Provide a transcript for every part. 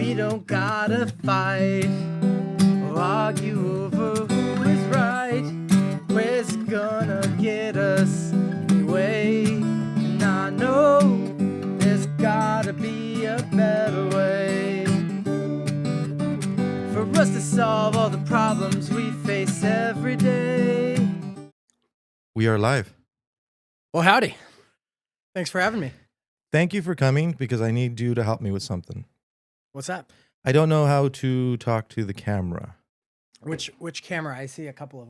We don't gotta fight or argue over who is right. Where's it gonna get us anyway? And I know there's gotta be a better way for us to solve all the problems we face every day. We are live. Well, howdy. Thanks for having me. Thank you for coming because I need you to help me with something. What's that? I don't know how to talk to the camera. Which camera? I see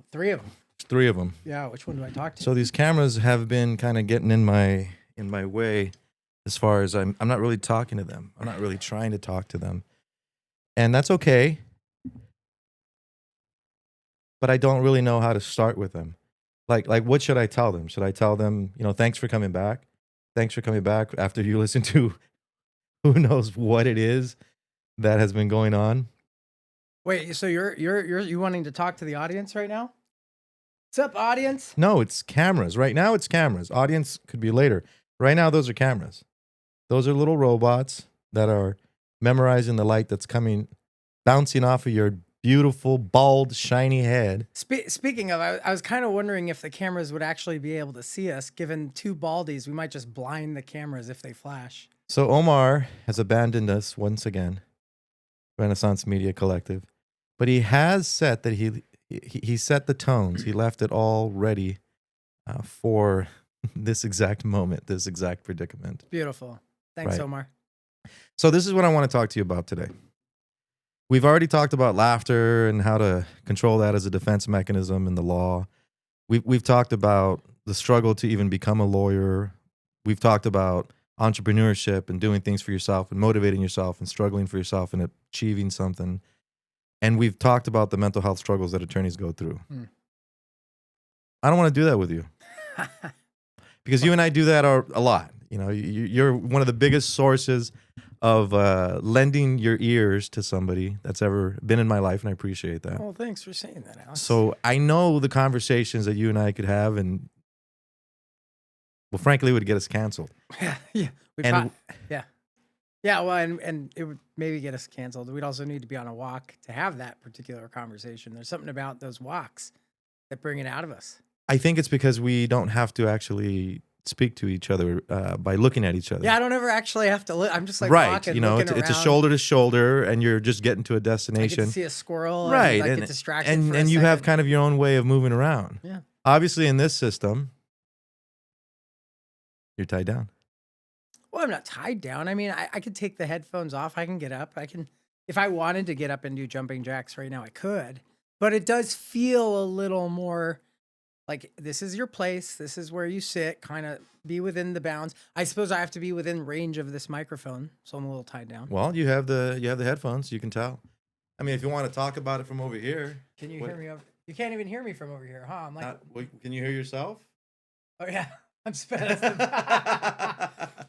three of them. There's 3 of them. Yeah, which one do I talk to? So these cameras have been kind of getting in my way as far as I'm not really talking to them. I'm not really trying to talk to them. And that's okay. But I don't really know how to start with them. Like what should I tell them? Should I tell them, thanks for coming back? Thanks for coming back after you listen to who knows what it is that has been going on? Wait, so you wanting to talk to the audience right now? What's up, audience? No, it's cameras. Right now it's cameras. Audience could be later. Right now those are cameras. Those are little robots that are memorizing the light that's coming, bouncing off of your beautiful, bald, shiny head. Speaking of, I was kind of wondering if the cameras would actually be able to see us. Given 2 baldies, we might just blind the cameras if they flash. So Omar has abandoned us once again, Renaissance Media Collective. But he has set that he set the tones. He left it all ready for this exact moment, this exact predicament. Beautiful. Thanks, Right. Omar. So this is what I want to talk to you about today. We've already talked about laughter and how to control that as a defense mechanism in the law. We've talked about the struggle to even become a lawyer. We've talked about entrepreneurship and doing things for yourself and motivating yourself and struggling for yourself and achieving something. And we've talked about the mental health struggles that attorneys go through. I don't want to do that with you because you and I do that a lot. You're one of the biggest sources of lending your ears to somebody that's ever been in my life, and I appreciate that. Well, thanks for saying that, Alex. So I know the conversations that you and I could have, and well, frankly, it would get us canceled. Yeah. Yeah. Well, and it would maybe get us canceled. We'd also need to be on a walk to have that particular conversation. There's something about those walks that bring it out of us. I think it's because we don't have to actually speak to each other by looking at each other. Yeah, I don't ever actually have to look. I'm just like right. walking, It's a shoulder to shoulder, and you're just getting to a I destination. get to see a squirrel, right? And I get distracted for a and you second. have kind of your own way of moving around. Yeah. Obviously, in this system, you're tied down. Well, I'm not tied down. I mean, I could take the headphones off. I can get up. If I wanted to get up and do jumping jacks right now, I could. But it does feel a little more like this is your place. This is where you sit. Kind of be within the bounds. I suppose I have to be within range of this microphone, so I'm a little tied down. Well, you have the headphones. You can tell. I mean, if you want to talk about it from over here, Can you hear me? You can't even hear me from over here, huh? I'm like, can you hear yourself? oh yeah, I'm spent.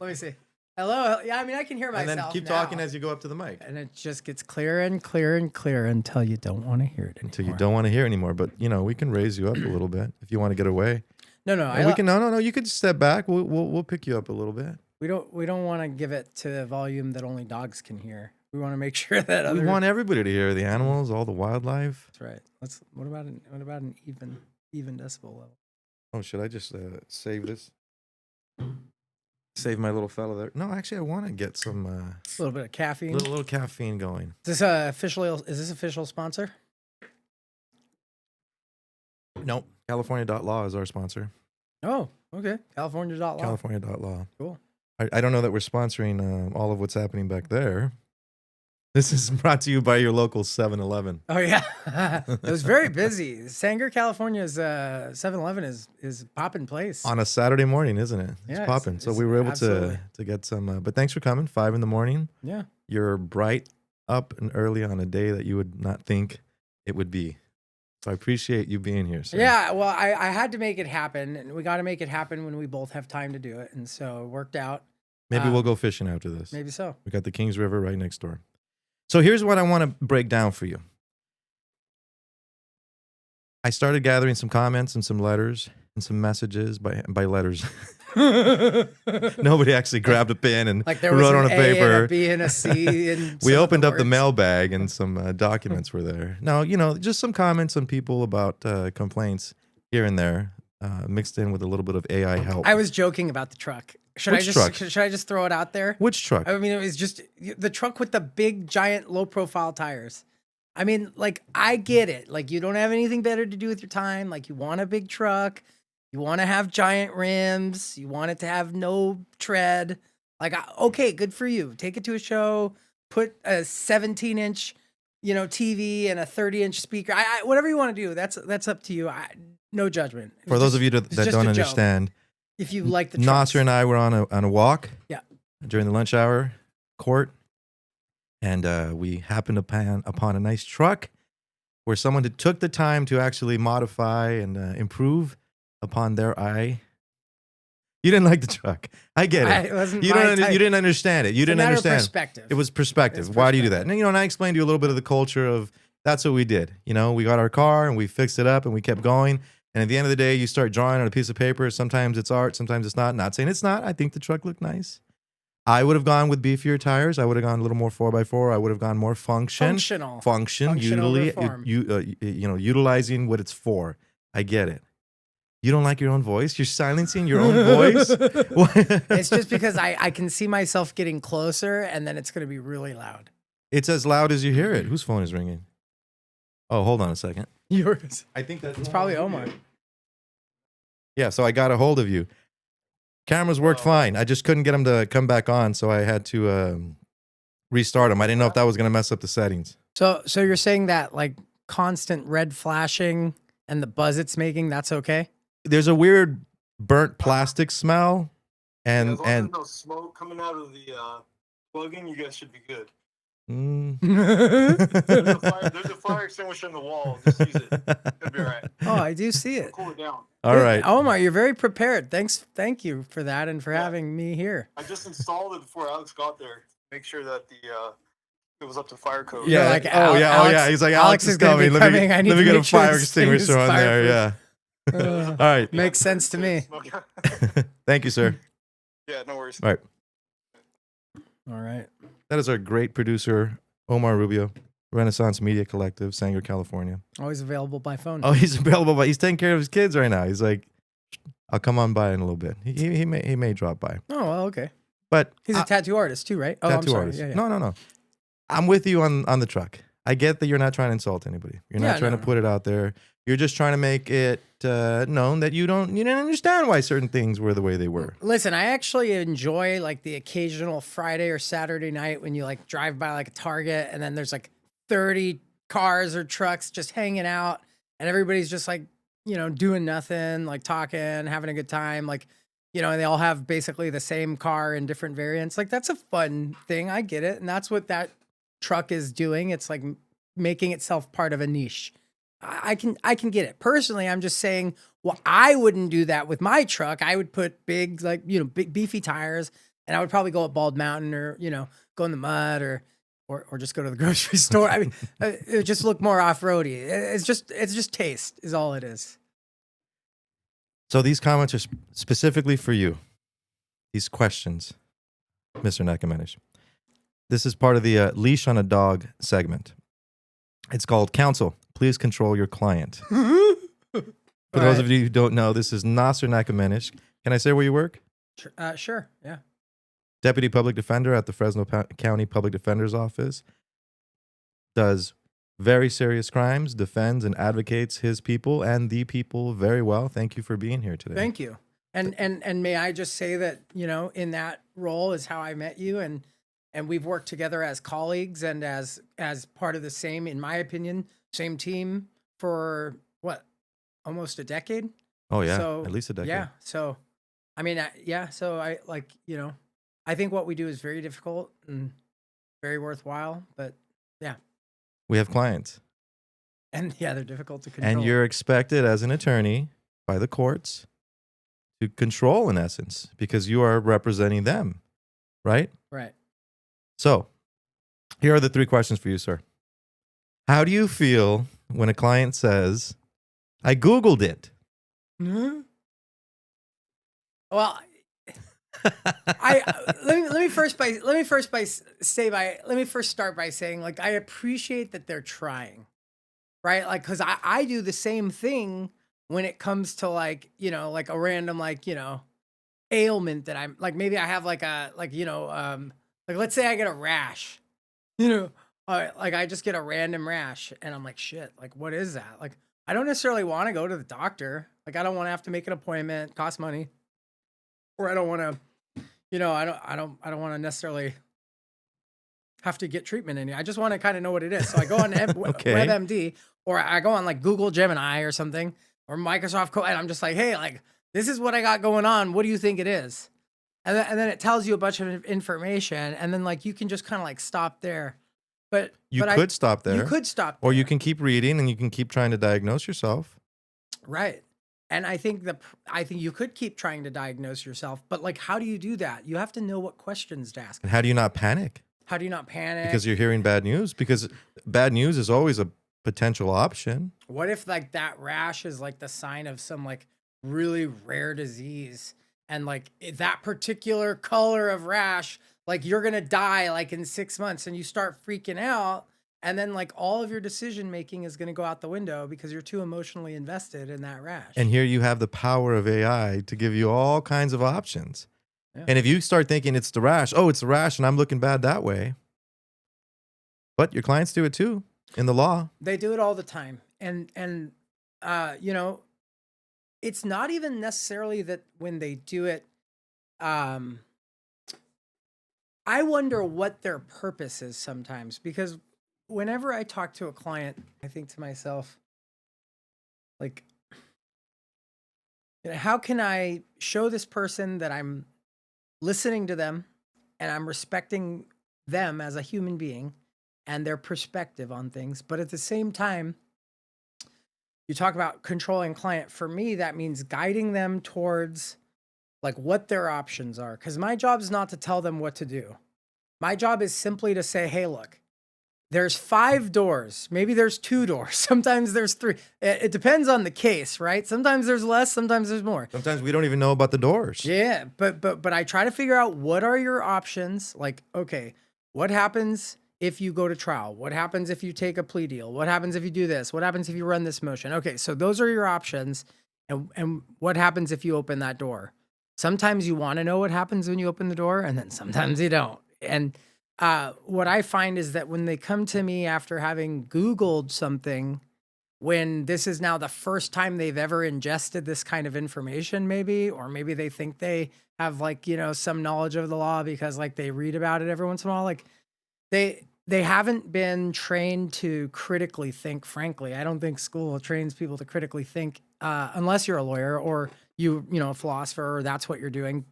Let me see. Hello. Yeah, I mean, I can hear myself. And then keep talking as you go up to the mic. And it just gets clearer and clearer and clearer until you don't want to hear it anymore. Until you don't want to hear anymore. But we can raise you up a little bit if you want to get away. No. No. You could step back. We'll pick you up a little bit. We don't want to give it to the volume that only dogs can hear. We want to make sure that we want everybody to hear, the animals, all the wildlife. That's right. What about an even decibel level? Oh, should I just save this? Save my little fella there. No, actually, I want to get some a little bit of caffeine. Little caffeine going. Is this official sponsor? Nope. California.law is our sponsor. Oh, okay. California.law. California.law. Cool. I don't know that we're sponsoring all of what's happening back there. This is brought to you by your local 7-Eleven. Oh, yeah. It was very busy. Sanger, California's 7-Eleven is popping place. On a Saturday morning, isn't it? It's Yeah, popping. So we were able to get some. But thanks for coming. 5 a.m. Yeah. You're bright up and early on a day that you would not think it would be. So I appreciate you being here. Sir. Yeah, well, I had to make it happen. And we got to make it happen when we both have time to do it. And so it worked out. Maybe we'll go fishing after this. Maybe so. We got the Kings River right next door. So here's what I want to break down for you. I started gathering some comments and some letters and some messages by letters. Nobody actually grabbed a pen and Like there was wrote an on a A and paper. a B and a C. And We some of opened the up the words. mailbag and some documents were there. No, just some comments on people about complaints here and there, mixed in with a little bit of AI help. I was joking about the truck. Should Which truck? Should I just throw it out there? Which truck? I mean, it was just the truck with the big, giant, low-profile tires. I mean, like, I get it. Like, you don't have anything better to do with your time. Like, you want a big truck. You want to have giant rims. You want it to have no tread. Like, okay, good for you. Take it to a show. Put a 17-inch, TV and a 30-inch speaker. Whatever you want to do. That's up to you. No judgment. For those of you that just don't a joke. understand, If you like the Naser and I were on a walk. Yeah. During the lunch hour court, and we happened upon a nice truck where someone took the time to actually modify and improve upon their eye. You didn't like the truck. I get it. It wasn't You didn't understand it. You didn't understand. Perspective. It was perspective. Why do you do that? And I explained to you a little bit of the culture of that's what we did. We got our car and we fixed it up and we kept going. And at the end of the day, you start drawing on a piece of paper. Sometimes it's art, sometimes it's not. Not saying it's not. I think the truck looked nice. I would have gone with beefier tires. I would have gone a little more 4x4. I would have gone more Functional. Utilizing what it's for. I get it. You don't like your own voice? You're silencing your own voice? It's just because I can see myself getting closer, and then it's going to be really loud. It's as loud as you hear it. Whose phone is ringing? Oh, hold on a second. Yours. I think that's It's probably Omar. Yeah, so I got a hold of you. Cameras worked fine. I just couldn't get them to come back on, so I had to restart them. I didn't know if that was going to mess up the settings. So you're saying that like constant red flashing and the buzz it's making, that's okay? There's a weird burnt plastic smell, and as long as there's no smoke coming out of the plug-in, you guys should be good. There's There's a fire extinguisher in the wall. Just use it. It'll be all right. Oh, I do see it. Cool it down. All right. Omar, you're very prepared. Thank you for that and for having me here. I just installed it before Alex got there. Make sure that it was up to fire code. Yeah. Like, yeah. He's like, Alex is gonna coming. be coming. I need let me to get a make sure fire this thing is extinguisher on there. Yeah. All right. Makes sense to me. Thank you, sir. Yeah, no worries. All right. All right. That is our great producer, Omar Rubio, Renaissance Media Collective, Sanger, California. Always available by phone. Oh, he's available, but he's taking care of his kids right now. He's like, I'll come on by in a little bit. He may drop by. Oh, well, okay. But He's a tattoo artist too, right? Oh, tattoo I'm sorry. artist. Yeah, yeah. No. I'm with you on the truck. I get that you're not trying to insult anybody. You're not trying to put it out there. You're just trying to make it known that you didn't understand why certain things were the way they were. Listen, I actually enjoy like the occasional Friday or Saturday night when you like drive by like a Target and then there's like 30 cars or trucks just hanging out and everybody's just like, doing nothing, like talking, having a good time. Like, and they all have basically the same car in different variants. Like that's a fun thing. I get it. And that's what that truck is doing. It's like making itself part of a niche. I can get it. Personally, I'm just saying, well, I wouldn't do that with my truck. I would put big, big beefy tires, and I would probably go up Bald Mountain or, go in the mud or just go to the grocery store. I mean, it would just look more off-roady. It's just taste is all it is. So these comments are specifically for you. These questions, Mr. Nekumanesh. This is part of the Leash on a Dog segment. It's called Counsel. Please control your client. For those of you who don't know, this is Naser Nekumanesh. Can I say where you work? Sure. Yeah. Deputy Public Defender at the Fresno County Public Defender's Office. Does very serious crimes, defends and advocates his people and the people very well. Thank you for being here today. Thank you. And may I just say that, in that role is how I met you and we've worked together as colleagues and as part of the same, in my opinion, same team for almost a decade. Oh yeah, so, at least a decade. Yeah. So, I mean, so I I think what we do is very difficult and very worthwhile, but yeah. We have clients. And yeah, they're difficult to control. And you're expected as an attorney by the courts to control in essence because you are representing them, right? Right. So, here are the 3 questions for you, sir. How do you feel when a client says, I Googled it. Hmm? Well, I let me first start by saying, like, I appreciate that they're trying, right? Like, because I do the same thing when it comes to, like, like a random, like, ailment that I'm like, maybe I have like a, like, like, let's say I get a rash, you know, like I just get a random rash and I'm like, shit, like, what is that? Like, I don't necessarily want to go to the doctor. Like, I don't want to have to make an appointment, cost money, or I don't want to, I don't want to necessarily have to get treatment in it. I just want to kind of know what it is. So I go on Okay. WebMD, or I go on like Google Gemini or something, or Microsoft Code, and I'm just like, hey, like, this is what I got going on. What do you think it is? And then it tells you a bunch of information, and then like you can just kind of like stop there. But You but could stop you there. could stop Or you there. can keep reading and you can keep trying to diagnose yourself. Right. And I think you could keep trying to diagnose yourself, but like, how do you do that? You have to know what questions to ask. And how do you not panic? How do you not panic? Because you're hearing bad news. Because bad news is always a potential option. What if like that rash is like the sign of some like really rare disease, and like that particular color of rash, like you're gonna die like in 6 months, and you start freaking out, and then like all of your decision making is gonna go out the window because you're too emotionally invested in that rash. And here you have the power of AI to give you all kinds of options. Yeah. And if you start thinking it's the rash, oh, it's the rash and I'm looking bad that way. But your clients do it too in the law. They do it all the time. And it's not even necessarily that when they do it, um, I wonder what their purpose is sometimes, because whenever I talk to a client, I think to myself, like, how can I show this person that I'm listening to them and I'm respecting them as a human being and their perspective on things, but at the same time, you talk about controlling client. For me, that means guiding them towards like what their options are. Because my job is not to tell them what to do. My job is simply to say, hey, look, there's 5 doors. Maybe there's 2 doors. Sometimes there's 3. It depends on the case, right? Sometimes there's less, sometimes there's more. Sometimes we don't even know about the doors. Yeah, but I try to figure out what are your options. Like, okay, what happens if you go to trial? What happens if you take a plea deal? What happens if you do this? What happens if you run this motion? Okay, so those are your options. And what happens if you open that door? Sometimes you want to know what happens when you open the door, and then sometimes you don't. And what I find is that when they come to me after having Googled something, when this is now the first time they've ever ingested this kind of information, maybe, or maybe they think they have like, some knowledge of the law because like they read about it every once in a while, like they haven't been trained to critically think. Frankly, I don't think school trains people to critically think unless you're a lawyer or a philosopher, or that's what you're doing.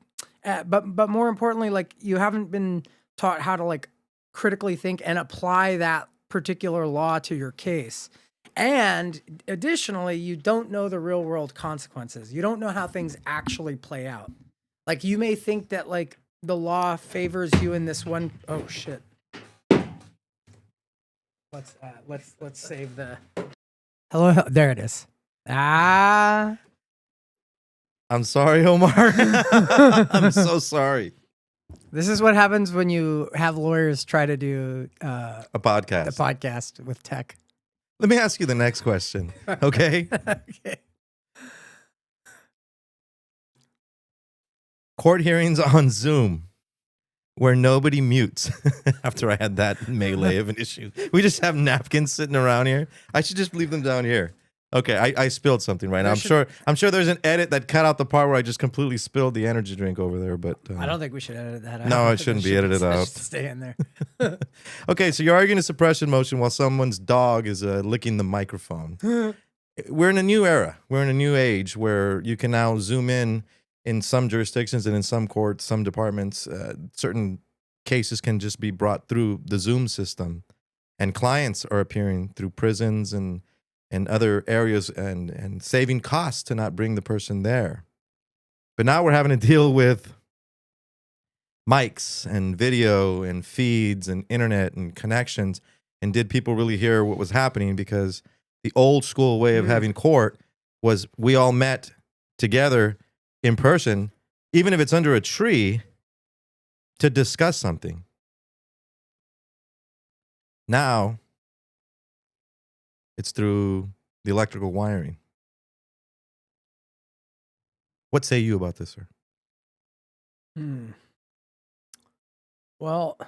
But more importantly, like you haven't been taught how to like critically think and apply that particular law to your case. And additionally, you don't know the real world consequences. You don't know how things actually play out. Like you may think that like the law favors you in this one. Oh shit. Let's save the. Hello, there it is. Ah. I'm sorry, Omar. I'm so sorry. This is what happens when you have lawyers try to do A podcast. a podcast with tech. Let me ask you the next question, okay? Okay. Court hearings on Zoom where nobody mutes. After I had that melee of an issue. We just have napkins sitting around here. I should just leave them down here. Okay, I spilled something right now. I'm sure there's an edit that cut out the part where I just completely spilled the energy drink over there, but I don't think we should edit that out. No, I it think shouldn't it be edited it out. should stay in there. Okay, so you're arguing a suppression motion while someone's dog is licking the microphone. We're in a new era. We're in a new age where you can now zoom in some jurisdictions and in some courts, some departments. Certain cases can just be brought through the Zoom system, and clients are appearing through prisons and other areas and saving costs to not bring the person there. But now we're having to deal with mics and video and feeds and internet and connections. And did people really hear what was happening? Because the old school way of having court was we all met together in person, even if it's under a tree, to discuss something. Now, it's through the electrical wiring. What say you about this, sir? Well,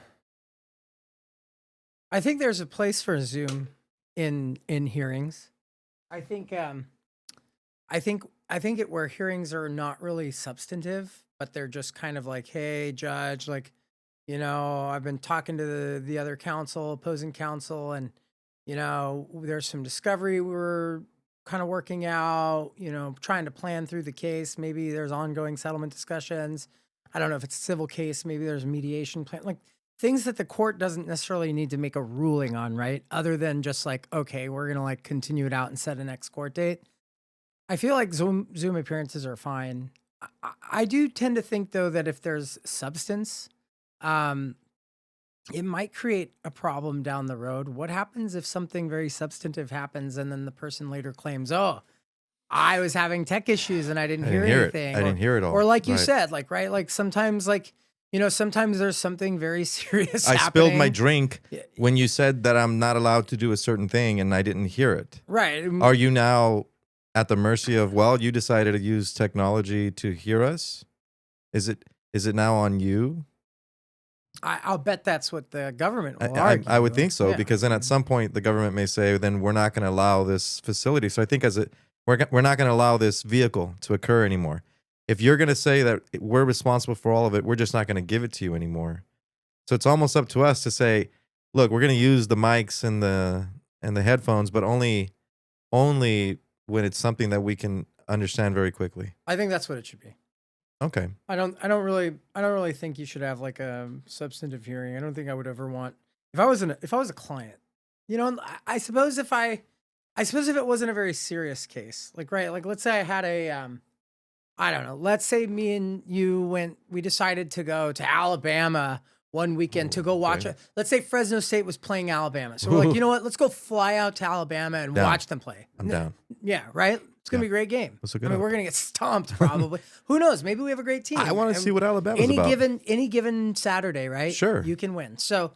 I think there's a place for Zoom in hearings. I think it where hearings are not really substantive, but they're just kind of like, hey, judge, like, I've been talking to the other opposing counsel, and there's some discovery we're kind of working out, trying to plan through the case. Maybe there's ongoing settlement discussions. I don't know if it's a civil case. Maybe there's a mediation plan, like things that the court doesn't necessarily need to make a ruling on, right? Other than just like, okay, we're going to like continue it out and set a next court date. I feel like Zoom appearances are fine. I do tend to think though that if there's substance, it might create a problem down the road. What happens if something very substantive happens and then the person later claims, oh, I was having tech issues and I didn't hear anything. I didn't hear it all. Or like you said, like, right? Like sometimes sometimes there's something very serious I happening. spilled my drink when you said that I'm not allowed to do a certain thing and I didn't hear it. Right. Are you now at the mercy of, well, you decided to use technology to hear us? Is it now on you? I'll bet that's what the government will argue. I would think so, because then at some point the government may say, then we're not going to allow this facility. So I think we're not going to allow this vehicle to occur anymore. If you're going to say that we're responsible for all of it, we're just not going to give it to you anymore. So it's almost up to us to say, look, we're going to use the mics and the headphones, but only when it's something that we can understand very quickly. I think that's what it should be. Okay. I don't really think you should have like a substantive hearing. I don't think I would ever want, if I was a client, I suppose if it wasn't a very serious case, like, right, like let's say I had I don't know, let's say me and you we decided to go to Alabama one weekend to go watch let's say Fresno State was playing Alabama. So we're like, you know what, let's go fly out to Alabama and watch them play. I'm down. Yeah, right? It's going to be a great game. Let's look it I mean, up. we're going to get stomped probably. Who knows? Maybe we have a great team. I want to see what Alabama's about. Any given Saturday, right? Sure. You can win. So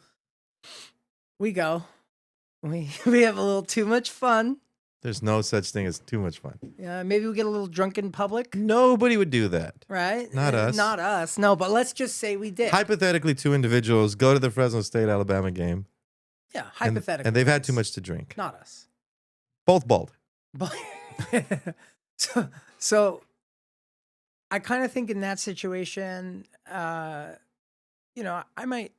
we go. We have a little too much fun. There's no such thing as too much fun. Yeah, maybe we get a little drunk in public. Nobody would do that. Right? Not us. Not us. No, but let's just say we did. Hypothetically, two individuals go to the Fresno State Alabama game. Yeah, hypothetically. And they've had too much to drink. Not us. Both bald. So I kind of think in that situation, I might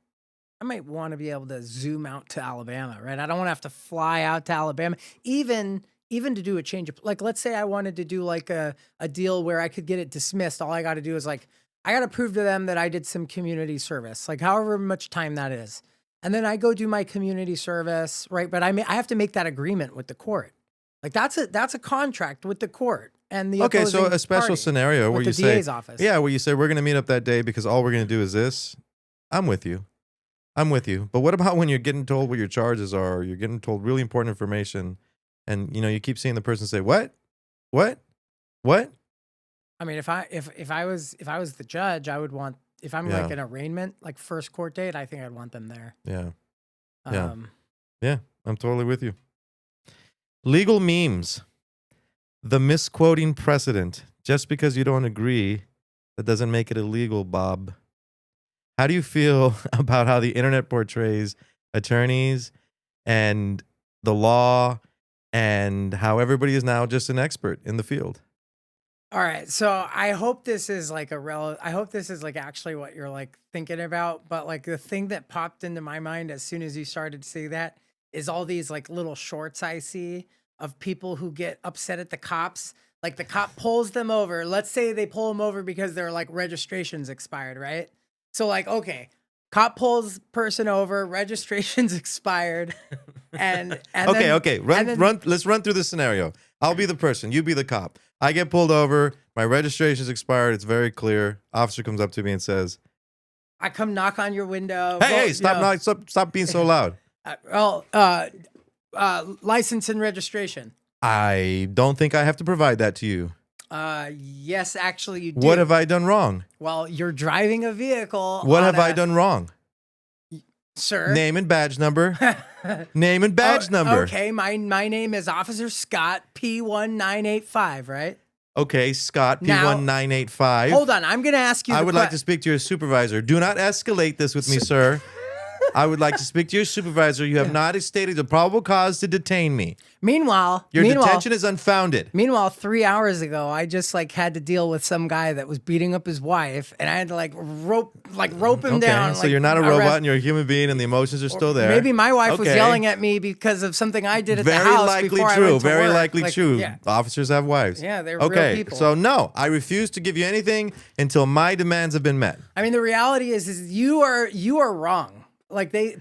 want to be able to zoom out to Alabama, right? I don't want to have to fly out to Alabama, even to do a change of, like, let's say I wanted to do like a deal where I could get it dismissed. All I got to do is like, I got to prove to them that I did some community service, like however much time that is. And then I go do my community service, right? But I have to make that agreement with the court. Like that's a contract with the court and the okay. So a special scenario where you say, DA's office. Yeah, where you say we're going to meet up that day because all we're going to do is this. I'm with you. But what about when you're getting told what your charges are, or you're getting told really important information, and you keep seeing the person say, "What? I mean, if I was the judge, I would want, if I'm like an arraignment, like first court date, I think I'd want them there. Yeah. Yeah, I'm totally with you. Legal memes. The misquoting precedent. Just because you don't agree, that doesn't make it illegal, Bob. How do you feel about how the internet portrays attorneys and the law, and how everybody is now just an expert in the field? All right. So I hope this is like I hope this is like actually what you're like thinking about. But like the thing that popped into my mind as soon as you started to say that is all these like little shorts I see of people who get upset at the cops. Like the cop pulls them over. Let's say they pull them over because their like registration's expired, right? So like, okay, cop pulls person over, registration's expired. And okay. Let's run through the scenario. I'll be the person, you be the cop. I get pulled over, my registration's expired, it's very clear. Officer comes up to me and says, I come knock on your window. Hey, stop being so loud. License and registration. I don't think I have to provide that to you. Yes, actually you do. What have I done wrong? Well, you're driving a vehicle. What have I done wrong? Sir? Name and badge number. Name and badge number. Okay, my name is Officer Scott P1985, right? Okay, Scott Now- P1985. Hold on, I'm going to ask you I would like to speak to your supervisor. Do not escalate this with me, sir. I would like to speak to your supervisor. You have not stated a probable cause to detain me. Meanwhile, Your detention is unfounded. Meanwhile, 3 hours ago, I just had to deal with some guy that was beating up his wife, and I had to rope him down. So you're not a robot and you're a human being, and the emotions are still there. Maybe my wife was yelling at me because of something I did at the house before I went to Very work. likely true. Yeah. Officers have wives. Yeah, they're real people. So no, I refuse to give you anything until my demands have been met. I mean, the reality is you are wrong.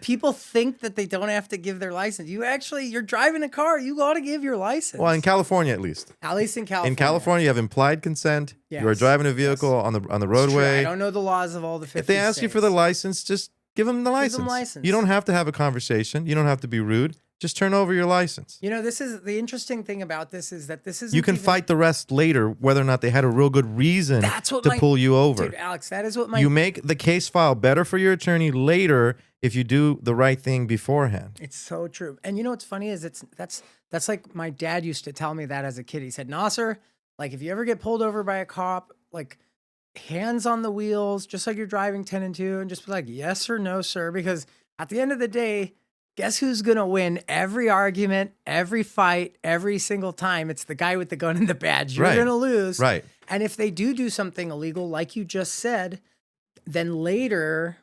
People think that they don't have to give their license. You're driving a car. You got to give your license. Well, in California, at least. At least in California. In California, you have implied consent. Yes. You are driving a vehicle on the It's true. roadway. I don't know the laws of all the 50 If they ask you for the license, just give them the license. them license. You don't have to have a conversation. You don't have to be rude. Just turn over your license. This is the interesting thing about this is that this is You can fight the rest later, whether or not they had a real good reason to pull you over. Dude, Alex, that is what You make the case file better for your attorney later if you do the right thing beforehand. It's so true. And you know what's funny is that's like my dad used to tell me that as a kid. He said, Naser, if you ever get pulled over by a cop, hands on the wheels, just like you're driving 10 and 2, and just be like, yes or no, sir. Because at the end of the day, guess who's going to win every argument, every fight, every single time? It's the guy with the gun and the badge. You're going to lose. Right. And if they do something illegal, like you just said, then later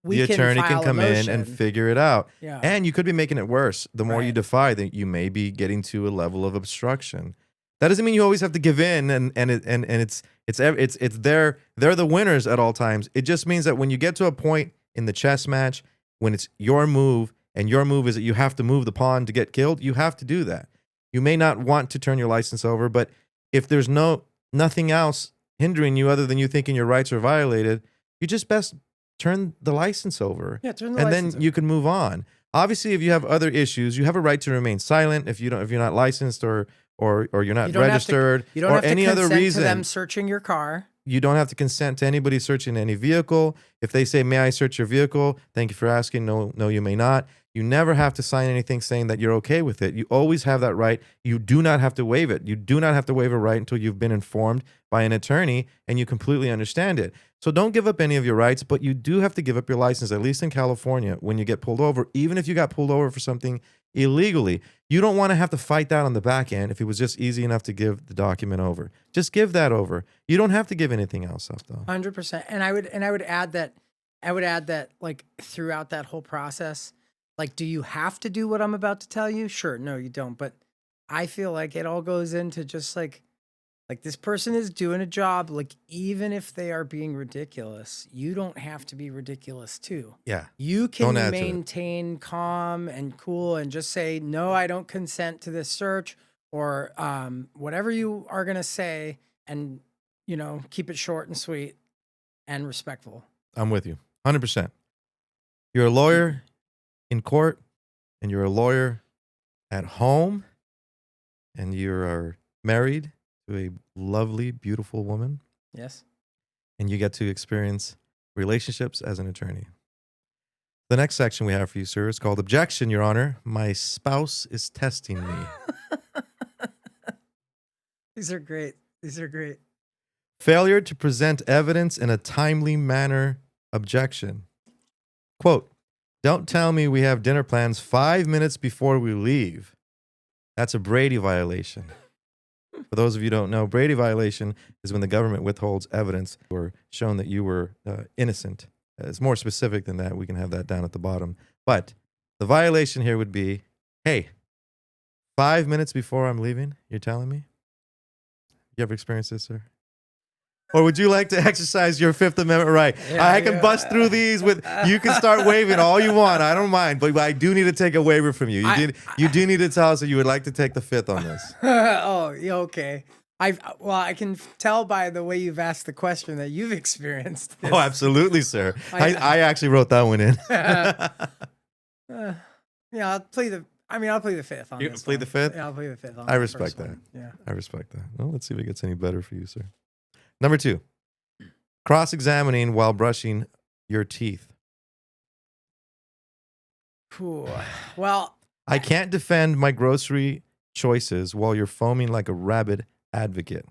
the attorney can come in and motion. figure it out. Yeah. And you could be making it worse. The more you Right. defy, that you may be getting to a level of obstruction. That doesn't mean you always have to give in and it's they're the winners at all times. It just means that when you get to a point in the chess match when it's your move, and your move is that you have to move the pawn to get killed, you have to do that. You may not want to turn your license over, but if there's nothing else hindering you other than you thinking your rights are violated, you just best turn the license over. Yeah, turn the and license then you can move on. Obviously, if you have other issues, you have a right to remain silent if you're not licensed or you're not registered you don't or have to any other consent reason. to them searching your car. You don't have to consent to anybody searching any vehicle. If they say, "May I search your vehicle?" Thank you for asking. No, you may not. You never have to sign anything saying that you're okay with it. You always have that right. You do not have to waive it. You do not have to waive a right until you've been informed by an attorney and you completely understand it. So don't give up any of your rights, but you do have to give up your license, at least in California, when you get pulled over, even if you got pulled over for something illegally. You don't want to have to fight that on the back end if it was just easy enough to give the document over. Just give that over. You don't have to give anything else up, though. 100%. And I would add that throughout that whole process, do you have to do what I'm about to tell you? Sure. No, you don't. But I feel like it all goes into just this person is doing a job. Even if they are being ridiculous, you don't have to be ridiculous too. Yeah. You can Don't add to it. maintain calm and cool and just say, no, I don't consent to this search or whatever you are going to say and, keep it short and sweet and respectful. I'm with you. 100%. You're a lawyer in court and you're a lawyer at home and you are married to a lovely, beautiful woman Yes. and you get to experience relationships as an attorney. The next section we have for you, sir, is called Objection, Your Honor. My spouse is testing me. These are great. Failure to present evidence in a timely manner. Objection. Quote, don't tell me we have dinner plans 5 minutes before we leave. That's a Brady violation. For those of you who don't know, Brady violation is when the government withholds evidence or shown that you were innocent. It's more specific than that. We can have that down at the bottom. But the violation here would be, hey, 5 minutes before I'm leaving, you're telling me? You ever experienced this, sir? Or would you like to exercise your Fifth Amendment right? Yeah, I can bust through these with, you can start waving all you want. I don't mind, but I do need to take a waiver from you. You do need to tell us that you would like to take the fifth on this. Oh, yeah, okay. I can tell by the way you've asked the question that you've experienced this. Oh, absolutely, sir. I actually wrote that one in. Yeah, I mean, I'll play the fifth on You this plead one. the fifth? Yeah, I'll play the fifth on I the respect first that. one. Yeah. I respect that. Well, let's see if it gets any better for you, sir. Number 2, cross-examining while brushing your teeth. Cool. Well, I can't defend my grocery choices while you're foaming like a rabid advocate.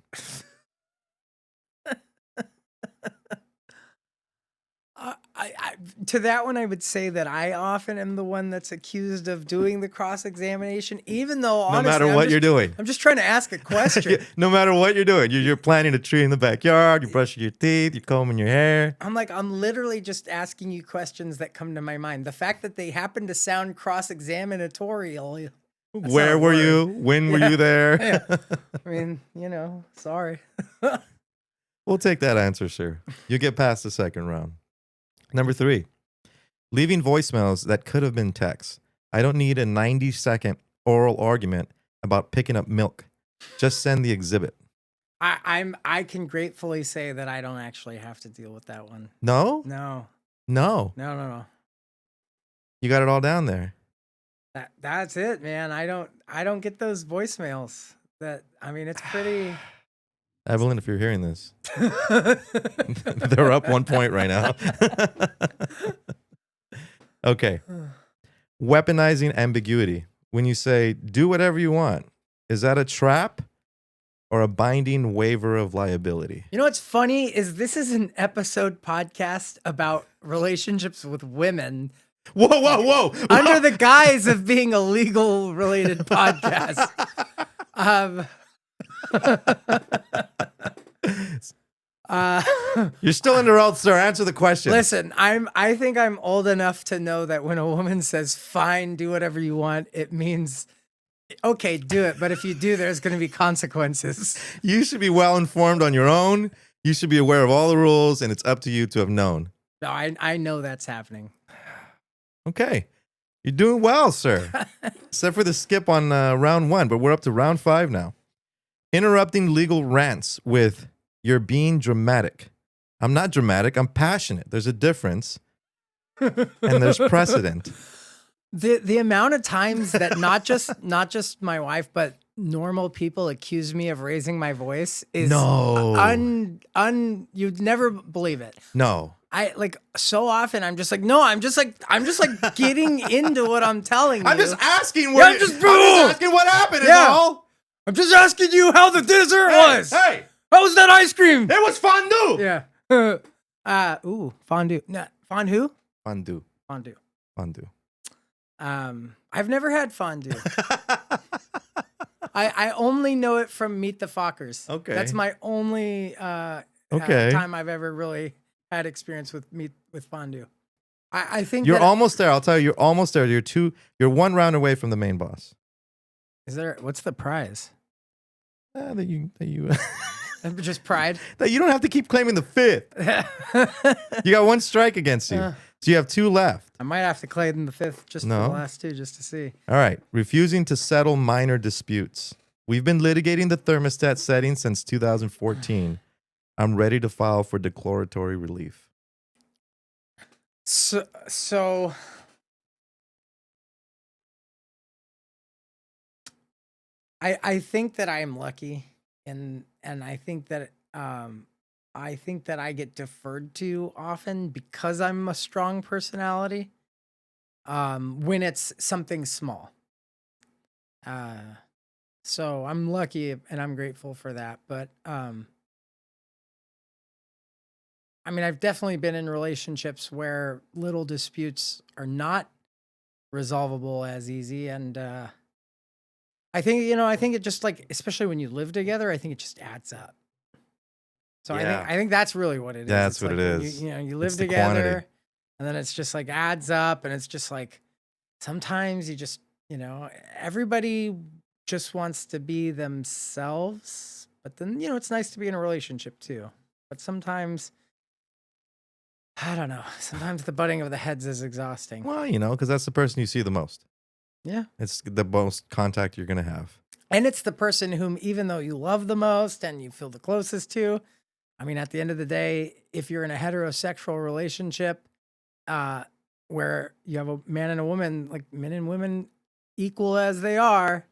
to that one, I would say that I often am the one that's accused of doing the cross examination, even though honestly, No matter what you're doing. I'm just trying to ask a question. No matter what you're doing. You're planting a tree in the backyard. You're brushing your teeth. You're combing your hair. I'm literally just asking you questions that come to my mind. The fact that they happen to sound cross examinatorial. Where were you? When were you there? Yeah. I mean, sorry. We'll take that answer, sir. You get past the second round. Number 3, leaving voicemails that could have been texts. I don't need a 90-second oral argument about picking up milk. Just send the exhibit. I can gratefully say that I don't actually have to deal with that one. No? No. No. No. You got it all down there. That's it, man. I don't get those voicemails. It's pretty. Evelyn, if you're hearing this, they're up 1 point right now. Okay. Weaponizing ambiguity. When you say, do whatever you want, is that a trap or a binding waiver of liability? You know what's funny is this is an episode podcast about relationships with women. Whoa. Under the guise of being a legal related podcast. You're still in the road, sir. Answer the question. Listen, I think I'm old enough to know that when a woman says, fine, do whatever you want, it means, okay, do it. But if you do, there's going to be consequences. You should be well informed on your own. You should be aware of all the rules, and it's up to you to have known. No, I know that's happening. Okay. You're doing well, sir. Except for the skip on round 1, but we're up to round 5 now. Interrupting legal rants with, you're being dramatic. I'm not dramatic. I'm passionate. There's a difference. And there's precedent. The amount of times that not just my wife, but normal people accuse me of raising my voice is you'd never believe it. No. I so often I'm just like, no, I'm just like getting into what I'm telling you. I'm just asking I'm just asking what happened is all. I'm just asking you how the dessert was. Hey, how was that ice cream? it was fondue. Yeah. Fondue. No, fondue? Fondue. Fondue. Fondue. I've never had fondue. I only know it from Meet the Fockers. Okay. That's my only time I've ever really had experience with fondue. I think you're almost there. I'll tell you, you're almost there. You're 1 round away from the main boss. What's the prize? That you Just pride. that you don't have to keep claiming the 5th. You got 1 strike against you. So you have 2 left. I might have to claim the 5th just for the last 2 just to see. All right. Refusing to settle minor disputes. We've been litigating the thermostat setting since 2014. I'm ready to file for declaratory relief. So I think that I am lucky, and I think that I get deferred to often because I'm a strong personality. When it's something small. So I'm lucky and I'm grateful for that. But I've definitely been in relationships where little disputes are not resolvable as easy. And I think it just especially when you live together, I think it just adds up. So I think that's really what it is. That's It's what it is. You live It's the together, quantity. and then it's just adds up, and it's just sometimes you just everybody just wants to be themselves, but then it's nice to be in a relationship too. But sometimes I don't know. Sometimes the butting of the heads is exhausting. Well, because that's the person you see the most. Yeah. It's the most contact you're going to have. And it's the person whom, even though you love the most and you feel the closest to, at the end of the day, if you're in a heterosexual relationship where you have a man and a woman, men and women equal as they are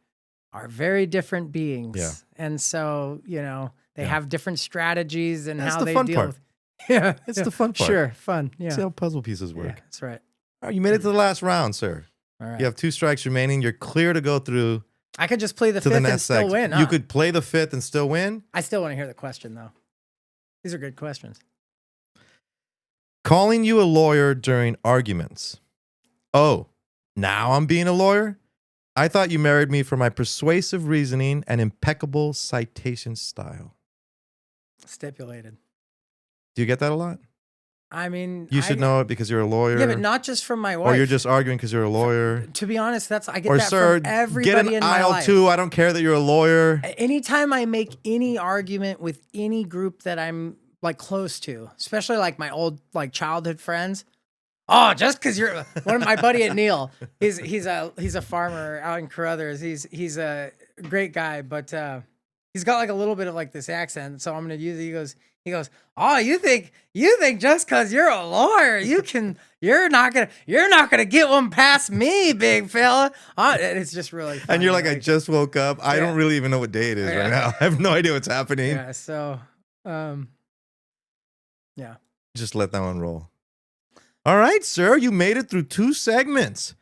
very different beings. Yeah. And so, you know, they Yeah. have different strategies and That's how the they fun deal part. with. Yeah. It's yeah. the fun part. Sure. Fun. Yeah. See how puzzle pieces Yeah, work. that's right. All right, you made it to the last round, sir. All right. You have 2 strikes remaining. You're clear to go through I could just play the to the fifth and next still section. win. You Huh? could play the 5th and still win. I still want to hear the question, though. These are good questions. Calling you a lawyer during arguments. Oh, now I'm being a lawyer? I thought you married me for my persuasive reasoning and impeccable citation style. Stipulated. Do you get that a lot? I mean, You should know it because you're a lawyer. Yeah, but not just from my wife. Or you're just arguing because you're a lawyer. To be honest, I get Or, that sir, from everybody get an in my aisle life. 2. I don't care that you're a lawyer. Anytime I make any argument with any group that I'm like close to, especially like my old like childhood friends. Oh, just because you're one of my buddy at Neil. He's a farmer out in Carruthers. He's a great guy, but he's got like a little bit of like this accent. So I'm gonna use it. He goes, oh, you think just because you're a lawyer, you're not gonna get one past me, big fella. It's just really funny. And you're like, I just woke up. I don't really even know what day it is right now. I have no idea what's happening. Yeah. So, yeah. Just let that one roll. All right, sir. You made it through 2 segments.